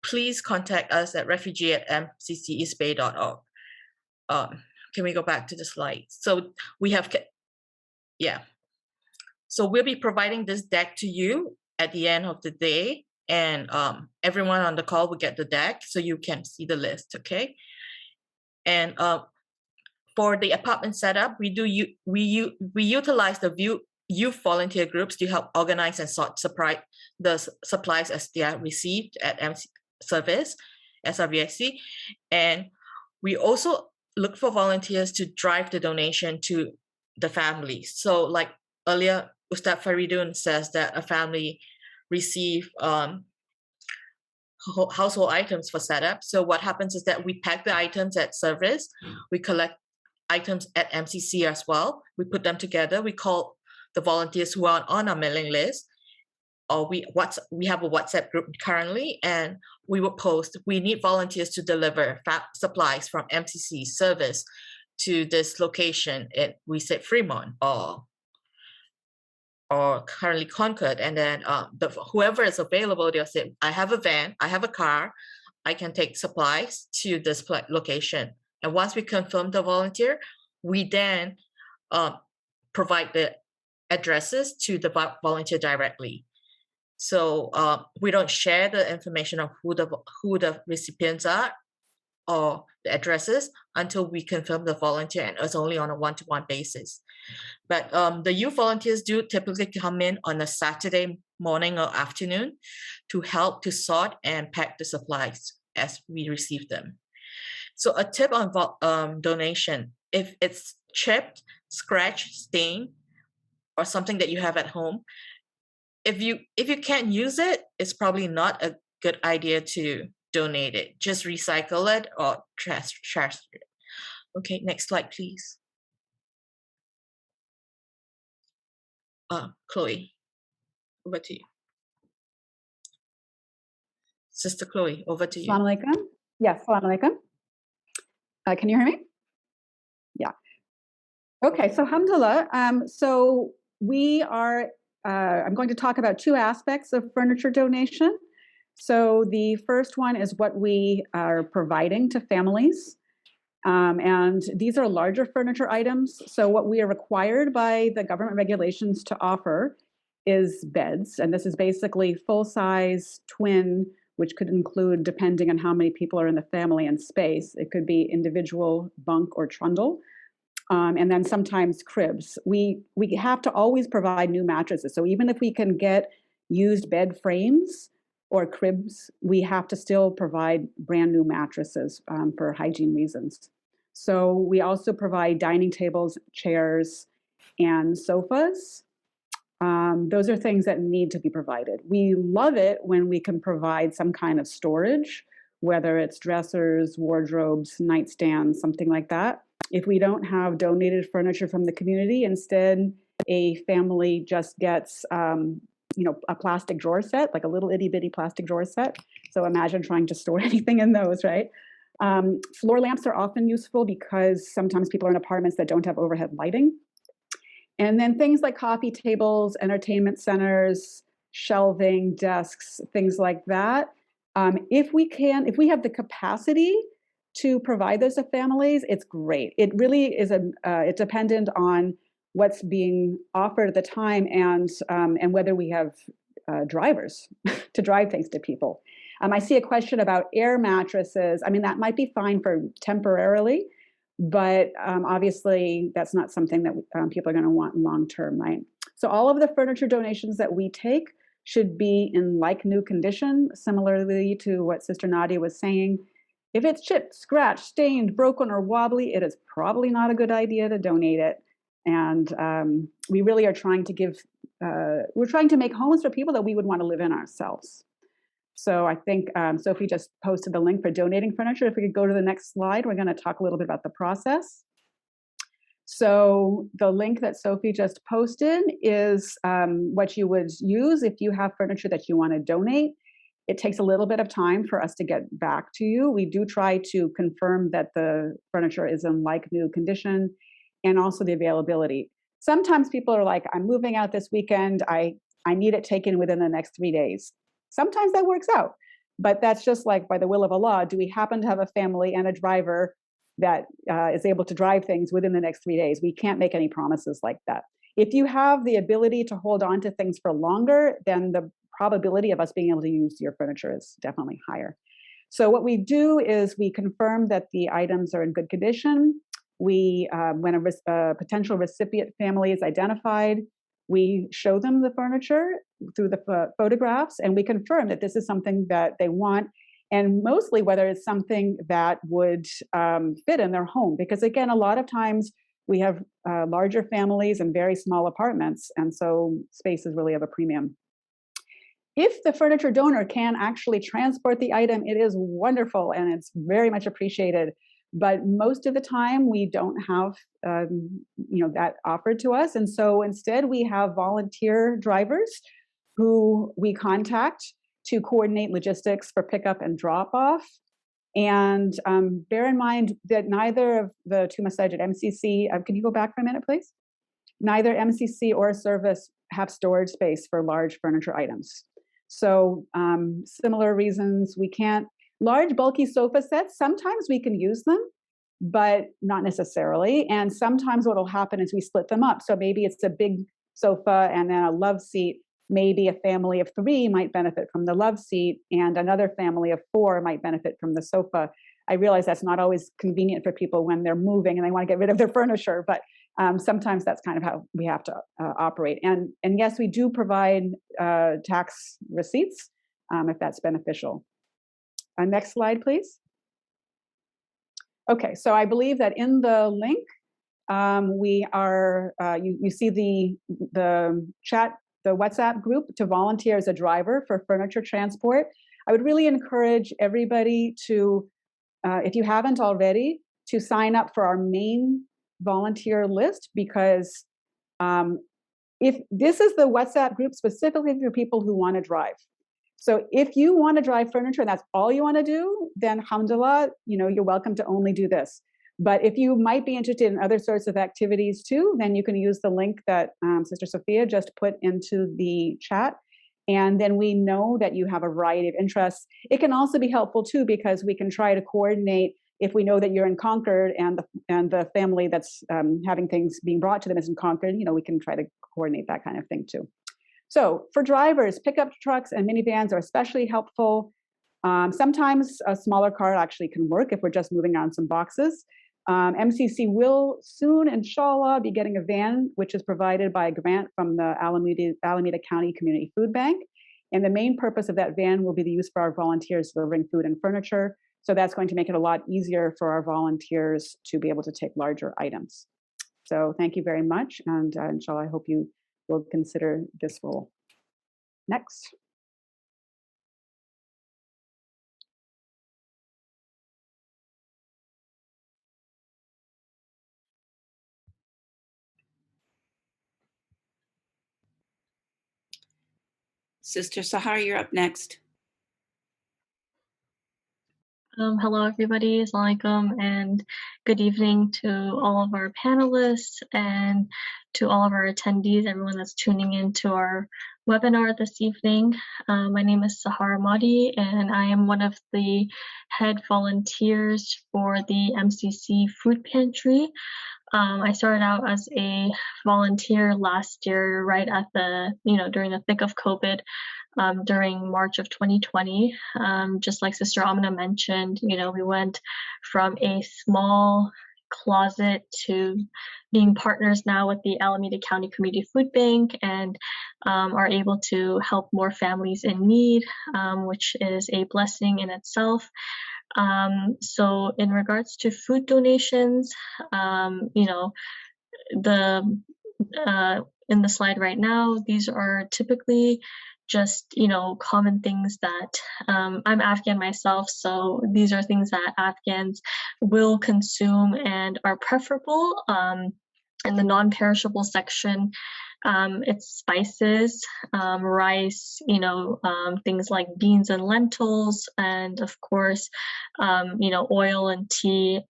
please contact us at refugee@mcceastbay.org. Can we go back to the slide? So we have, yeah. So we'll be providing this deck to you at the end of the day, and everyone on the call will get the deck so you can see the list, okay? And for the apartment setup, we utilize the youth volunteer groups to help organize and sort the supplies as they are received at Service, SRVIC. And we also look for volunteers to drive the donation to the families. So like earlier, Ustadh Feraidoon says that a family receive household items for setup. So what happens is that we pack the items at Service, we collect items at MCC as well. We put them together. We call the volunteers who are on our mailing list, or we have a WhatsApp group currently, and we will post, we need volunteers to deliver supplies from MCC Service to this location at, we said Fremont or currently Concord, and then whoever is available, they'll say, I have a van, I have a car, I can take supplies to this location. And once we confirm the volunteer, we then provide the addresses to the volunteer directly. So we don't share the information of who the recipients are or the addresses until we confirm the volunteer, and it's only on a one-to-one basis. But the youth volunteers do typically come in on a Saturday morning or afternoon to help to sort and pack the supplies as we receive them. So a tip on donation: if it's chipped, scratched, stained, or something that you have at home, if you can't use it, it's probably not a good idea to donate it. Just recycle it or trash it. Okay, next slide, please. Chloe, over to you. Sister Chloe, over to you. Assalamu alaikum. Yes, assalamu alaikum. Can you hear me? Yeah. Okay, so alhamdulillah. So we are, I'm going to talk about two aspects of furniture donation. So the first one is what we are providing to families. And these are larger furniture items. So what we are required by the government regulations to offer is beds. And this is basically full-size twin, which could include, depending on how many people are in the family and space, it could be individual bunk or trundle. And then sometimes cribs. We have to always provide new mattresses. So even if we can get used bed frames or cribs, we have to still provide brand new mattresses for hygiene reasons. So we also provide dining tables, chairs, and sofas. Those are things that need to be provided. We love it when we can provide some kind of storage, whether it's dressers, wardrobes, nightstands, something like that. If we don't have donated furniture from the community, instead a family just gets a plastic drawer set, like a little itty bitty plastic drawer set. So imagine trying to store anything in those, right? Floor lamps are often useful because sometimes people are in apartments that don't have overhead lighting. And then things like coffee tables, entertainment centers, shelving, desks, things like that. If we have the capacity to provide those to families, it's great. It really is it's dependent on what's being offered at the time and whether we have drivers to drive things to people. I see a question about air mattresses. I mean, that might be fine for temporarily, but obviously that's not something that people are going to want long term, right? So all of the furniture donations that we take should be in like new condition, similarly to what Sister Nadia was saying. If it's chipped, scratched, stained, broken, or wobbly, it is probably not a good idea to donate it. And we really are trying to we're trying to make homes for people that we would want to live in ourselves. So I think Sophie just posted the link for donating furniture. If we could go to the next slide, we're going to talk a little bit about the process. So the link that Sophie just posted is what you would use if you have furniture that you want to donate. It takes a little bit of time for us to get back to you. We do try to confirm that the furniture is in like new condition and also the availability. Sometimes people are like, I'm moving out this weekend. I need it taken within the next 3 days. Sometimes that works out, but that's just like by the will of Allah. Do we happen to have a family and a driver that is able to drive things within the next 3 days? We can't make any promises like that. If you have the ability to hold on to things for longer, then the probability of us being able to use your furniture is definitely higher. So what we do is we confirm that the items are in good condition. We, when a potential recipient family is identified, we show them the furniture through the photographs, and we confirm that this is something that they want, and mostly whether it's something that would fit in their home. Because again, a lot of times we have larger families and very small apartments, and so space is really of a premium. If the furniture donor can actually transport the item, it is wonderful and it's very much appreciated. But most of the time, we don't have that offered to us, and so instead we have volunteer drivers who we contact to coordinate logistics for pickup and drop off. And bear in mind that neither of the two masajid, MCC, can you go back for a minute, please? Neither MCC or service have storage space for large furniture items. So similar reasons, we can't. Large bulky sofa sets, sometimes we can use them, but not necessarily. And sometimes what will happen is we split them up. So maybe it's a big sofa and then a love seat. Maybe a family of 3 might benefit from the love seat and another family of 4 might benefit from the sofa. I realize that's not always convenient for people when they're moving and they want to get rid of their furniture, but sometimes that's kind of how we have to operate. And yes, we do provide tax receipts if that's beneficial. Next slide, please. Okay, so I believe that in the link, we are, you see the chat, the WhatsApp group to volunteer as a driver for furniture transport. I would really encourage everybody to, if you haven't already, to sign up for our main volunteer list, because if this is the WhatsApp group specifically for people who want to drive. So if you want to drive furniture and that's all you want to do, then alhamdulillah, you're welcome to only do this. But if you might be interested in other sorts of activities too, then you can use the link that Sister Sophia just put into the chat. And then we know that you have a variety of interests. It can also be helpful too, because we can try to coordinate if we know that you're in Concord and the family that's having things being brought to them is in Concord, we can try to coordinate that kind of thing too. So for drivers, pickup trucks and minivans are especially helpful. Sometimes a smaller car actually can work if we're just moving on some boxes. MCC will soon, inshallah, be getting a van, which is provided by a grant from the Alameda County Community Food Bank. And the main purpose of that van will be the use for our volunteers delivering food and furniture. So that's going to make it a lot easier for our volunteers to be able to take larger items. So thank you very much. And inshallah, I hope you will consider this role. Next. Sister Sahar, you're up next. Hello, everybody. Assalamu alaikum, and good evening to all of our panelists and to all of our attendees, everyone that's tuning in to our webinar this evening. My name is Sahar Mahdi, and I am one of the head volunteers for the MCC Food Pantry. I started out as a volunteer last year, right at the, during the thick of COVID. During March of 2020, just like Sister Amina mentioned, we went from a small closet to being partners now with the Alameda County Community Food Bank, and are able to help more families in need, which is a blessing in itself. So in regards to food donations, in the slide right now, these are typically just, common things that I'm Afghan myself, so these are things that Afghans will consume and are preferable. In the non-perishable section, it's spices, rice, things like beans and lentils, and of course, oil and tea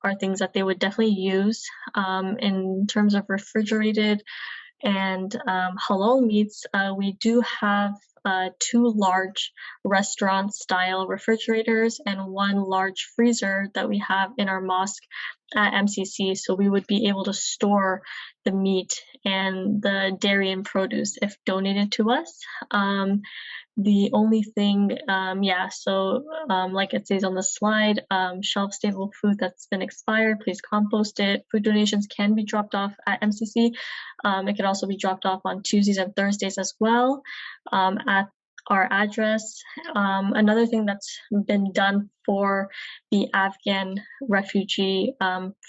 are things that they would definitely use. In terms of refrigerated and halal meats, we do have 2 large restaurant-style refrigerators and 1 large freezer that we have in our mosque at MCC. So we would be able to store the meat and the dairy and produce if donated to us. The only thing, like it says on the slide, shelf-stable food that's been expired, please compost it. Food donations can be dropped off at MCC. It can also be dropped off on Tuesdays and Thursdays as well at our address. Another thing that's been done for the Afghan refugee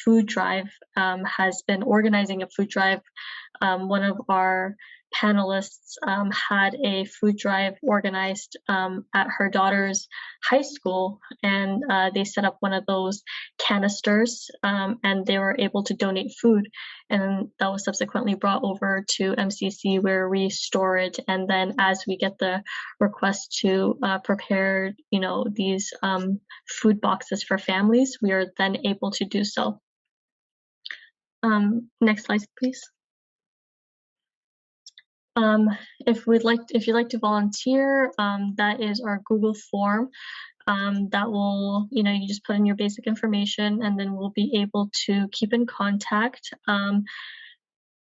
food drive has been organizing a food drive. One of our panelists had a food drive organized at her daughter's high school, and they set up one of those canisters, and they were able to donate food, and that was subsequently brought over to MCC where we store it. And then as we get the request to prepare, these food boxes for families, we are then able to do so. Next slide, please. If you'd like to volunteer, that is our Google form. That will, you just put in your basic information, and then we'll be able to keep in contact. Some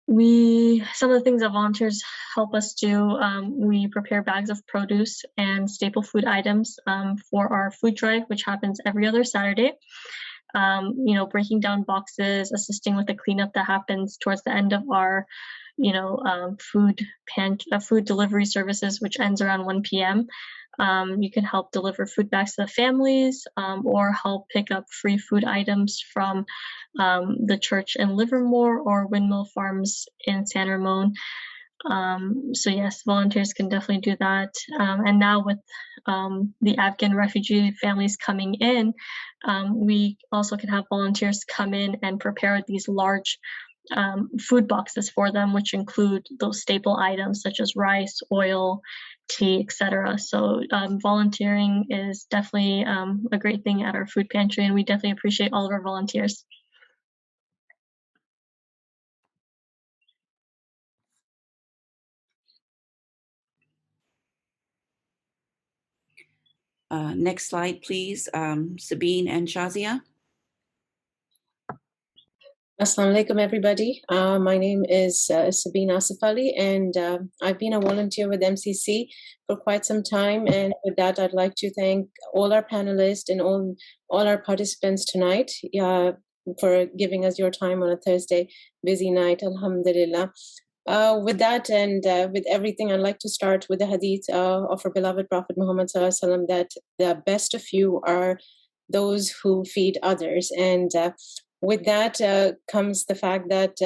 of the things that volunteers help us do, we prepare bags of produce and staple food items for our food drive, which happens every other Saturday. Breaking down boxes, assisting with the cleanup that happens towards the end of our food delivery services, which ends around 1 p.m. You can help deliver food bags to the families, or help pick up free food items from the church in Livermore or Windmill Farms in San Ramon. So yes, volunteers can definitely do that. And now with the Afghan refugee families coming in, we also can have volunteers come in and prepare these large food boxes for them, which include those staple items such as rice, oil, tea, etc. So volunteering is definitely a great thing at our food pantry, and we definitely appreciate all of our volunteers. Next slide, please. Sabine and Shazia. Assalamu alaikum, everybody. My name is Sabine Asif Ali, and I've been a volunteer with MCC for quite some time. And with that, I'd like to thank all our panelists and all our participants tonight for giving us your time on a Thursday busy night. Alhamdulillah. With that and with everything, I'd like to start with the hadith of our beloved Prophet Muhammad ﷺ, that the best of you are those who feed others. And with that comes the fact that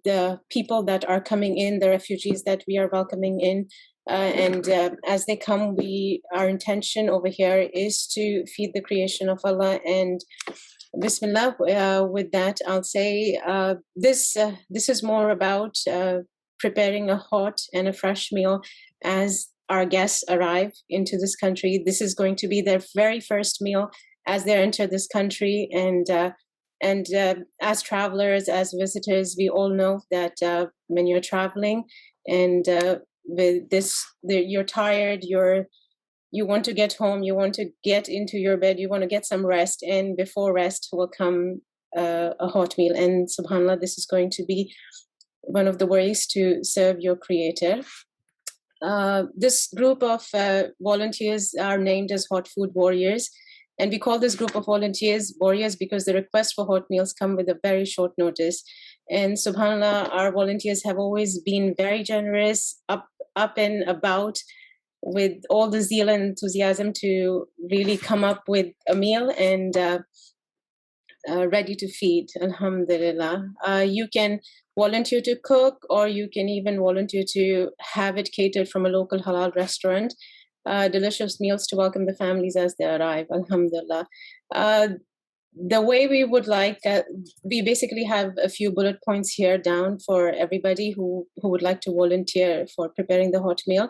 the people that are coming in, the refugees that we are welcoming in, and as they come, our intention over here is to feed the creation of Allah. And Bismillah, with that, I'll say this is more about preparing a hot and a fresh meal as our guests arrive into this country. This is going to be their very first meal as they enter this country. And as travelers, as visitors, we all know that when you're traveling and with this, you're tired, you want to get home, you want to get into your bed, you want to get some rest, and before rest will come a hot meal. And subhanAllah, this is going to be one of the ways to serve your Creator. This group of volunteers are named as Hot Food Warriors. And we call this group of volunteers warriors because the request for hot meals come with a very short notice. And subhanAllah, our volunteers have always been very generous, up and about, with all the zeal and enthusiasm to really come up with a meal and ready to feed. Alhamdulillah. You can volunteer to cook, or you can even volunteer to have it catered from a local halal restaurant. Delicious meals to welcome the families as they arrive. Alhamdulillah. The way we would like, we basically have a few bullet points here down for everybody who would like to volunteer for preparing the hot meal.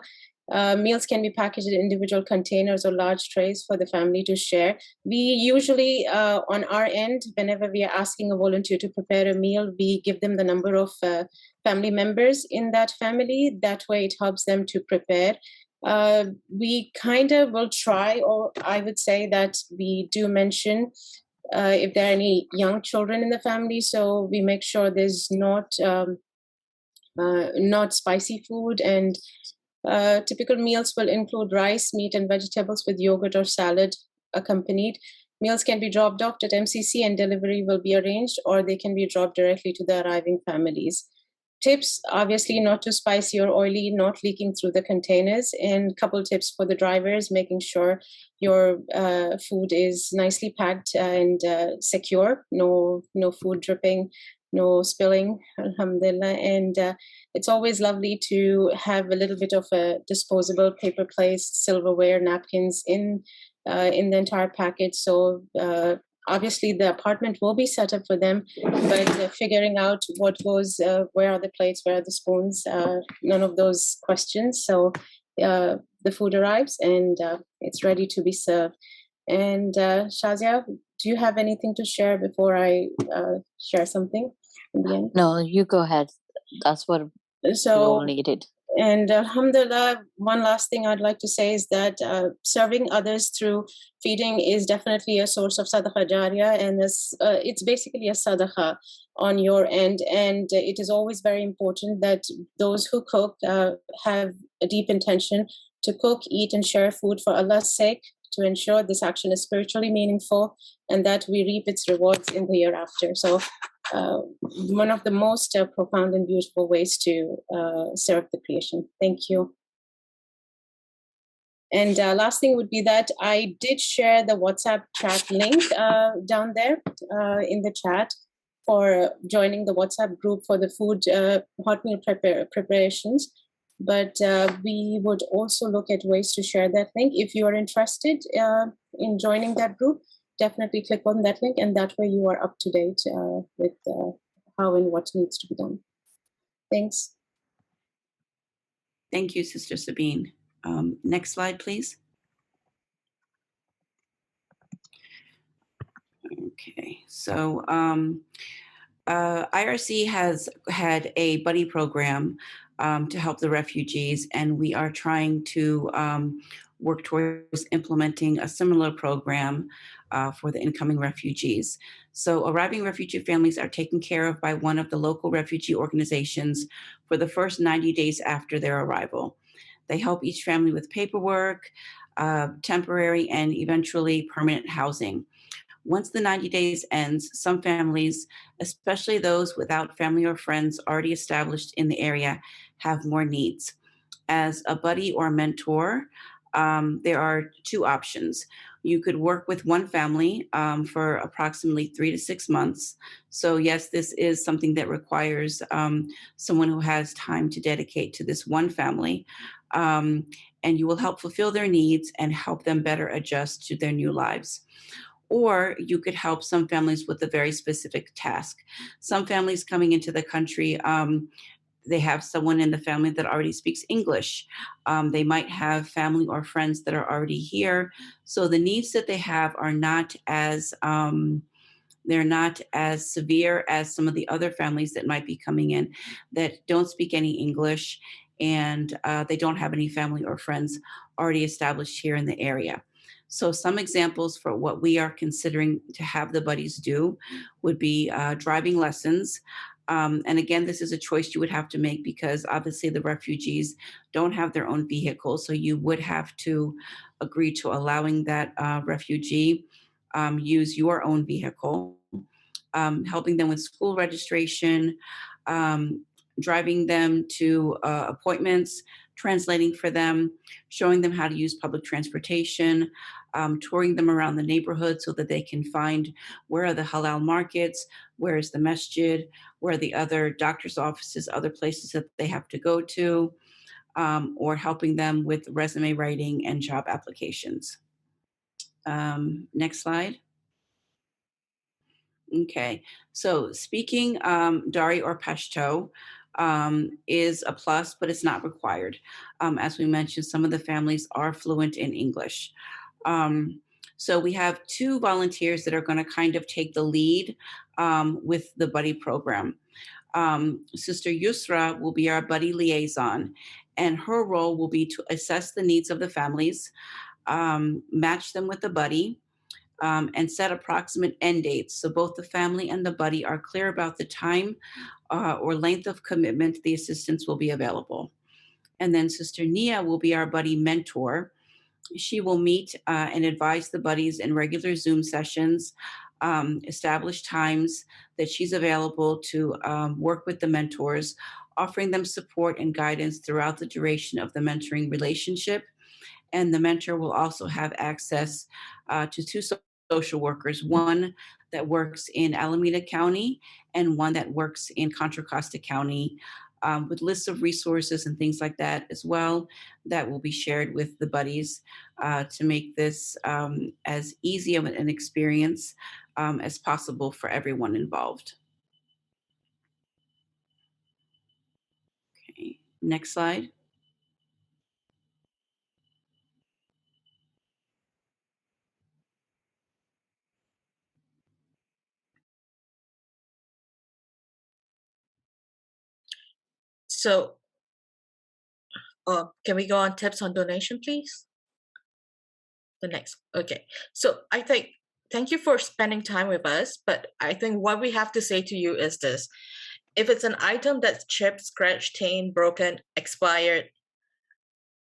Meals can be packaged in individual containers or large trays for the family to share. We usually, on our end, whenever we are asking a volunteer to prepare a meal, we give them the number of family members in that family. That way it helps them to prepare. We kind of will try, or I would say that we do mention if there are any young children in the family, so we make sure there's not spicy food, and typical meals will include rice, meat, and vegetables with yogurt or salad accompanied. Meals can be dropped off at MCC and delivery will be arranged, or they can be dropped directly to the arriving families. Tips, obviously not too spicy or oily, not leaking through the containers. And couple tips for the drivers, making sure your food is nicely packed and secure, no food dripping, no spilling, alhamdulillah. And it's always lovely to have a little bit of a disposable paper plates, silverware, napkins in the entire package. So obviously the apartment will be set up for them, but figuring out what goes, where are the plates, where are the spoons, none of those questions. So the food arrives and it's ready to be served. And Shazia, do you have anything to share before I share something in the end? No, you go ahead. That's what we all needed. And alhamdulillah, one last thing I'd like to say is that serving others through feeding is definitely a source of sadaqah jariyah, and it's basically a sadaqah on your end. And it is always very important that those who cook have a deep intention to cook, eat, and share food for Allah's sake, to ensure this action is spiritually meaningful and that we reap its rewards in the hereafter. So one of the most profound and beautiful ways to serve the creation. Thank you. And last thing would be that I did share the WhatsApp chat link down there in the chat for joining the WhatsApp group for the food hot meal preparations. But we would also look at ways to share that link. If you are interested in joining that group, definitely click on that link, and that way you are up to date with how and what needs to be done. Thanks. Thank you, Sister Sabine. Next slide, please. Okay, so IRC has had a buddy program to help the refugees, and we are trying to work towards implementing a similar program for the incoming refugees. So arriving refugee families are taken care of by one of the local refugee organizations for the first 90 days after their arrival. They help each family with paperwork, temporary and eventually permanent housing. Once the 90 days ends, some families, especially those without family or friends already established in the area, have more needs. As a buddy or mentor, there are two options. You could work with one family for approximately 3 to 6 months. So yes, this is something that requires someone who has time to dedicate to this one family. And you will help fulfill their needs and help them better adjust to their new lives. Or you could help some families with a very specific task. Some families coming into the country, they have someone in the family that already speaks English. They might have family or friends that are already here. So the needs that they have are not as, they're not as severe as some of the other families that might be coming in that don't speak any English, and they don't have any family or friends already established here in the area. So some examples for what we are considering to have the buddies do would be driving lessons. And again, this is a choice you would have to make because obviously the refugees don't have their own vehicle. So you would have to agree to allowing that refugee use your own vehicle, helping them with school registration, driving them to appointments, translating for them, showing them how to use public transportation, touring them around the neighborhood so that they can find where are the halal markets, where is the masjid, where are the other doctor's offices, other places that they have to go to, or helping them with resume writing and job applications. Next slide. Okay, so speaking Dari or Pashto, is a plus, but it's not required. As we mentioned, some of the families are fluent in English. So we have 2 volunteers that are going to kind of take the lead with the buddy program. Sister Yusra will be our buddy liaison, and her role will be to assess the needs of the families, match them with the buddy, and set approximate end dates so both the family and the buddy are clear about the time or length of commitment the assistance will be available. And then Sister Nia will be our buddy mentor. She will meet and advise the buddies in regular Zoom sessions, establish times that she's available to work with the mentors, offering them support and guidance throughout the duration of the mentoring relationship. And the mentor will also have access to 2 social workers, one that works in Alameda County and one that works in Contra Costa County, with lists of resources and things like that as well that will be shared with the buddies to make this as easy of an experience as possible for everyone involved. Okay, next slide. So can we go on tips on donation, please? The next. Okay. So I think, thank you for spending time with us. But I think what we have to say to you is this. If it's an item that's chipped, scratched, stained, broken, expired,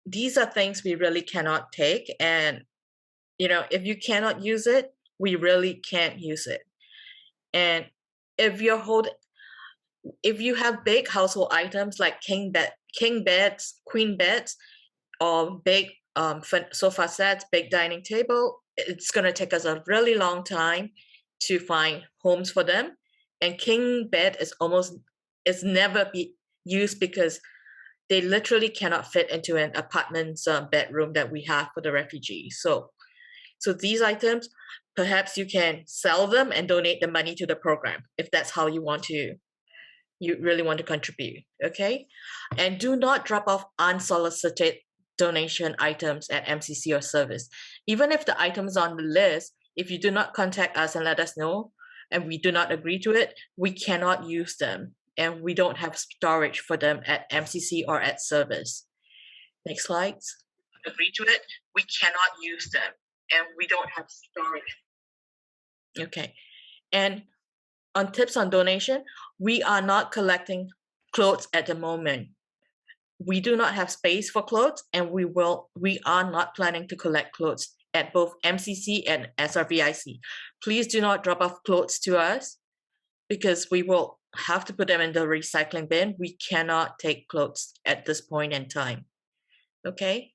these are things we really cannot take. And, you know, if you cannot use it, we really can't use it. And if you have big household items like king beds, queen beds, or big sofa sets, big dining table, it's going to take us a really long time to find homes for them. And king bed is never be used because they literally cannot fit into an apartment's bedroom that we have for the refugees. So these items, perhaps you can sell them and donate the money to the program if that's how you really want to contribute, okay? And do not drop off unsolicited donation items at MCC or service. Even if the item is on the list, if you do not contact us and let us know, and we do not agree to it, we cannot use them. And we don't have storage for them at MCC or at service. Next slide. Agree to it, we cannot use them. And we don't have storage. Okay. And on tips on donation, we are not collecting clothes at the moment. We do not have space for clothes, and we are not planning to collect clothes at both MCC and SRVIC. Please do not drop off clothes to us because we will have to put them in the recycling bin. We cannot take clothes at this point in time. Okay.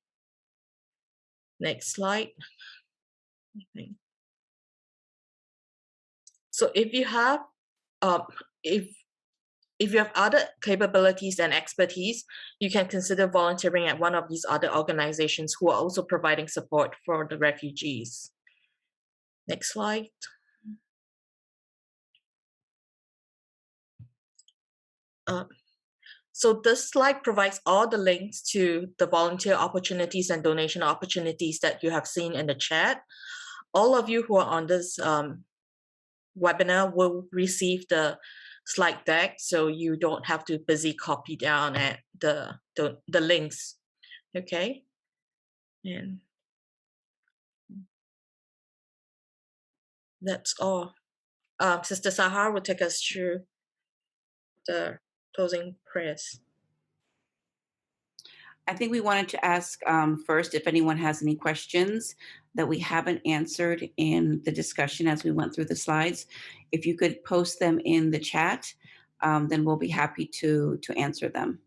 Next slide. So if you have if you have other capabilities and expertise, you can consider volunteering at one of these other organizations who are also providing support for the refugees. Next slide. So this slide provides all the links to the volunteer opportunities and donation opportunities that you have seen in the chat. All of you who are on this webinar will receive the slide deck, so you don't have to busy copy down at the links. Okay, and that's all. Sister Sahar will take us through the closing prayers. I think we wanted to ask first if anyone has any questions that we haven't answered in the discussion as we went through the slides. If you could post them in the chat, then we'll be happy to answer them.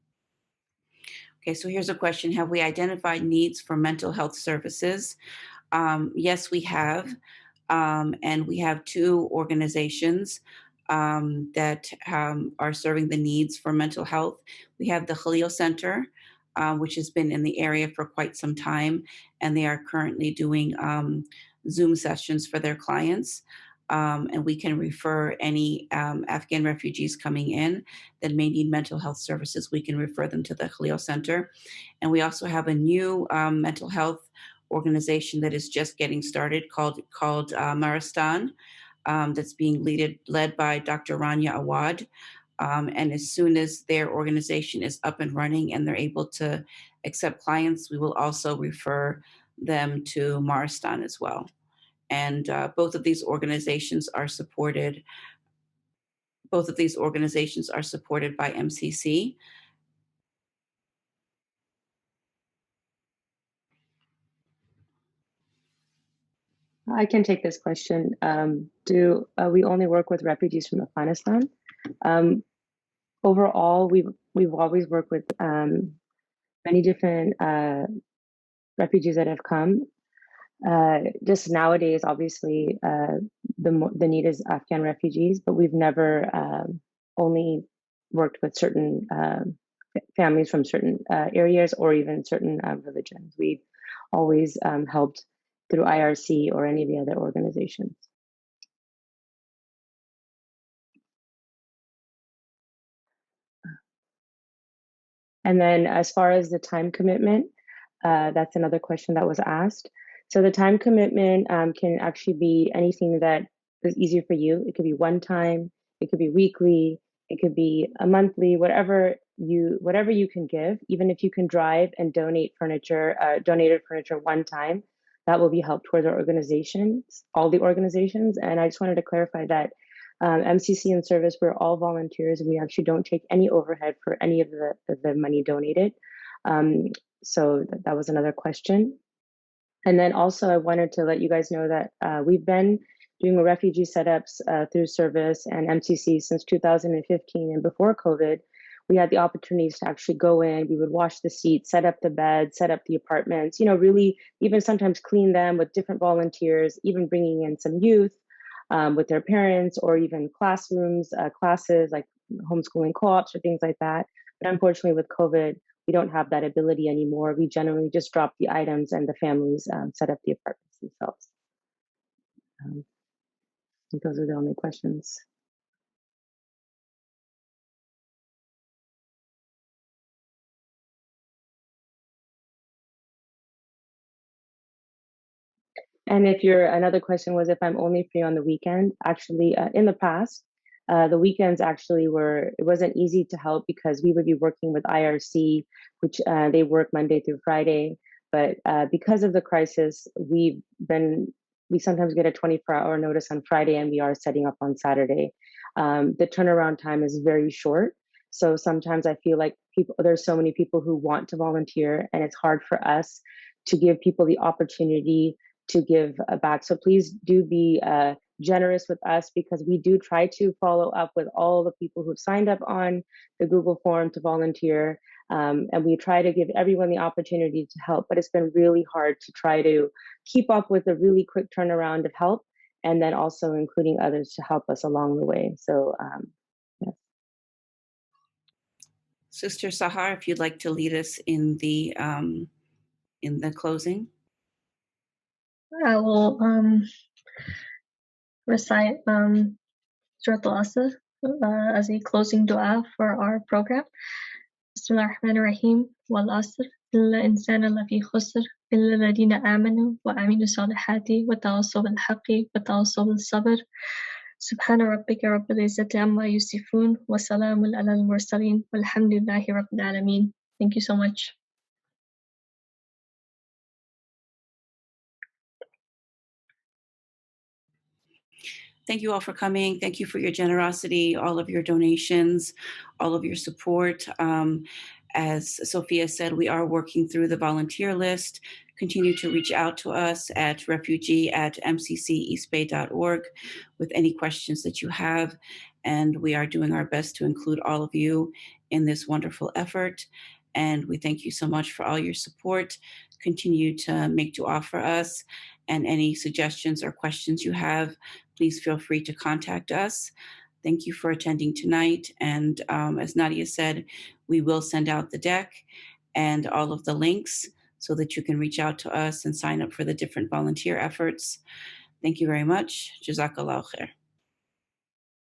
Okay, so here's a question. Have we identified needs for mental health services? Yes, we have. And we have 2 organizations that are serving the needs for mental health. We have the Khalil Center, which has been in the area for quite some time, and they are currently doing Zoom sessions for their clients. and we can refer any Afghan refugees coming in that may need mental health services. We can refer them to the Khalil Center. And we also have a new mental health organization that is just getting started called Maristan, that's being led by Dr. Rania Awad. And as soon as their organization is up and running and they're able to accept clients, we will also refer them to Maristan as well. And both of these organizations are supported by MCC. I can take this question. Do we only work with refugees from Afghanistan? Overall, we've always worked with many different refugees that have come. Just nowadays, obviously, the need is Afghan refugees, but we've never only worked with certain families from certain areas or even certain religions. We've always helped through IRC or any of the other organizations. And then as far as the time commitment, that's another question that was asked. So the time commitment can actually be anything that is easier for you. It could be one time, it could be weekly, it could be a monthly, whatever you can give. Even if you can drive and donated furniture one time, that will be help towards our organizations, all the organizations. And I just wanted to clarify that MCC and service, we're all volunteers. We actually don't take any overhead for any of the money donated. So that was another question. And then also I wanted to let you guys know that we've been doing refugee setups through service and MCC since 2015. And before COVID, we had the opportunities to actually go in, we would wash the seats, set up the beds, set up the apartments, really even sometimes clean them with different volunteers, even bringing in some youth with their parents, or even classrooms, classes like homeschooling co-ops or things like that. But unfortunately with COVID, we don't have that ability anymore. We generally just drop the items and the families set up the apartments themselves. I think those are the only questions. And another question was if I'm only free on the weekend. Actually, in the past, the weekends actually it wasn't easy to help because we would be working with IRC, which they work Monday through Friday. But because of the crisis, we sometimes get a 24-hour notice on Friday and we are setting up on Saturday. The turnaround time is very short. So sometimes I feel like there's so many people who want to volunteer and it's hard for us to give people the opportunity to give back. So please do be generous with us because we do try to follow up with all the people who've signed up on the Google form to volunteer. And we try to give everyone the opportunity to help, but it's been really hard to try to keep up with a really quick turnaround of help and then also including others to help us along the way. So, yes. Sister Sahar, if you'd like to lead us in the closing. I will recite Surah Al-Asr as a closing dua for our program. Bismillahirrahmanirrahim. Wal-Asr. Illa insana lafi khusr. Illa ladina amanu wa aminu salihati wa tawassaw bil haqqi wa tawassaw bil sabr. Subhana rabbika rabbil izzati amma yusifun wa salamun alal mursalin walhamdulillahi rabbil alameen. Thank you so much. Thank you all for coming. Thank you for your generosity, all of your donations, all of your support. As Sophia said, we are working through the volunteer list. Continue to reach out to us at refugee@mcceastbay.org with any questions that you have. And we are doing our best to include all of you in this wonderful effort. And we thank you so much for all your support. Continue to make dua for us. And any suggestions or questions you have, please feel free to contact us. Thank you for attending tonight. And as Nadia said, we will send out the deck and all of the links so that you can reach out to us and sign up for the different volunteer efforts. Thank you very much. Jazakallah khair.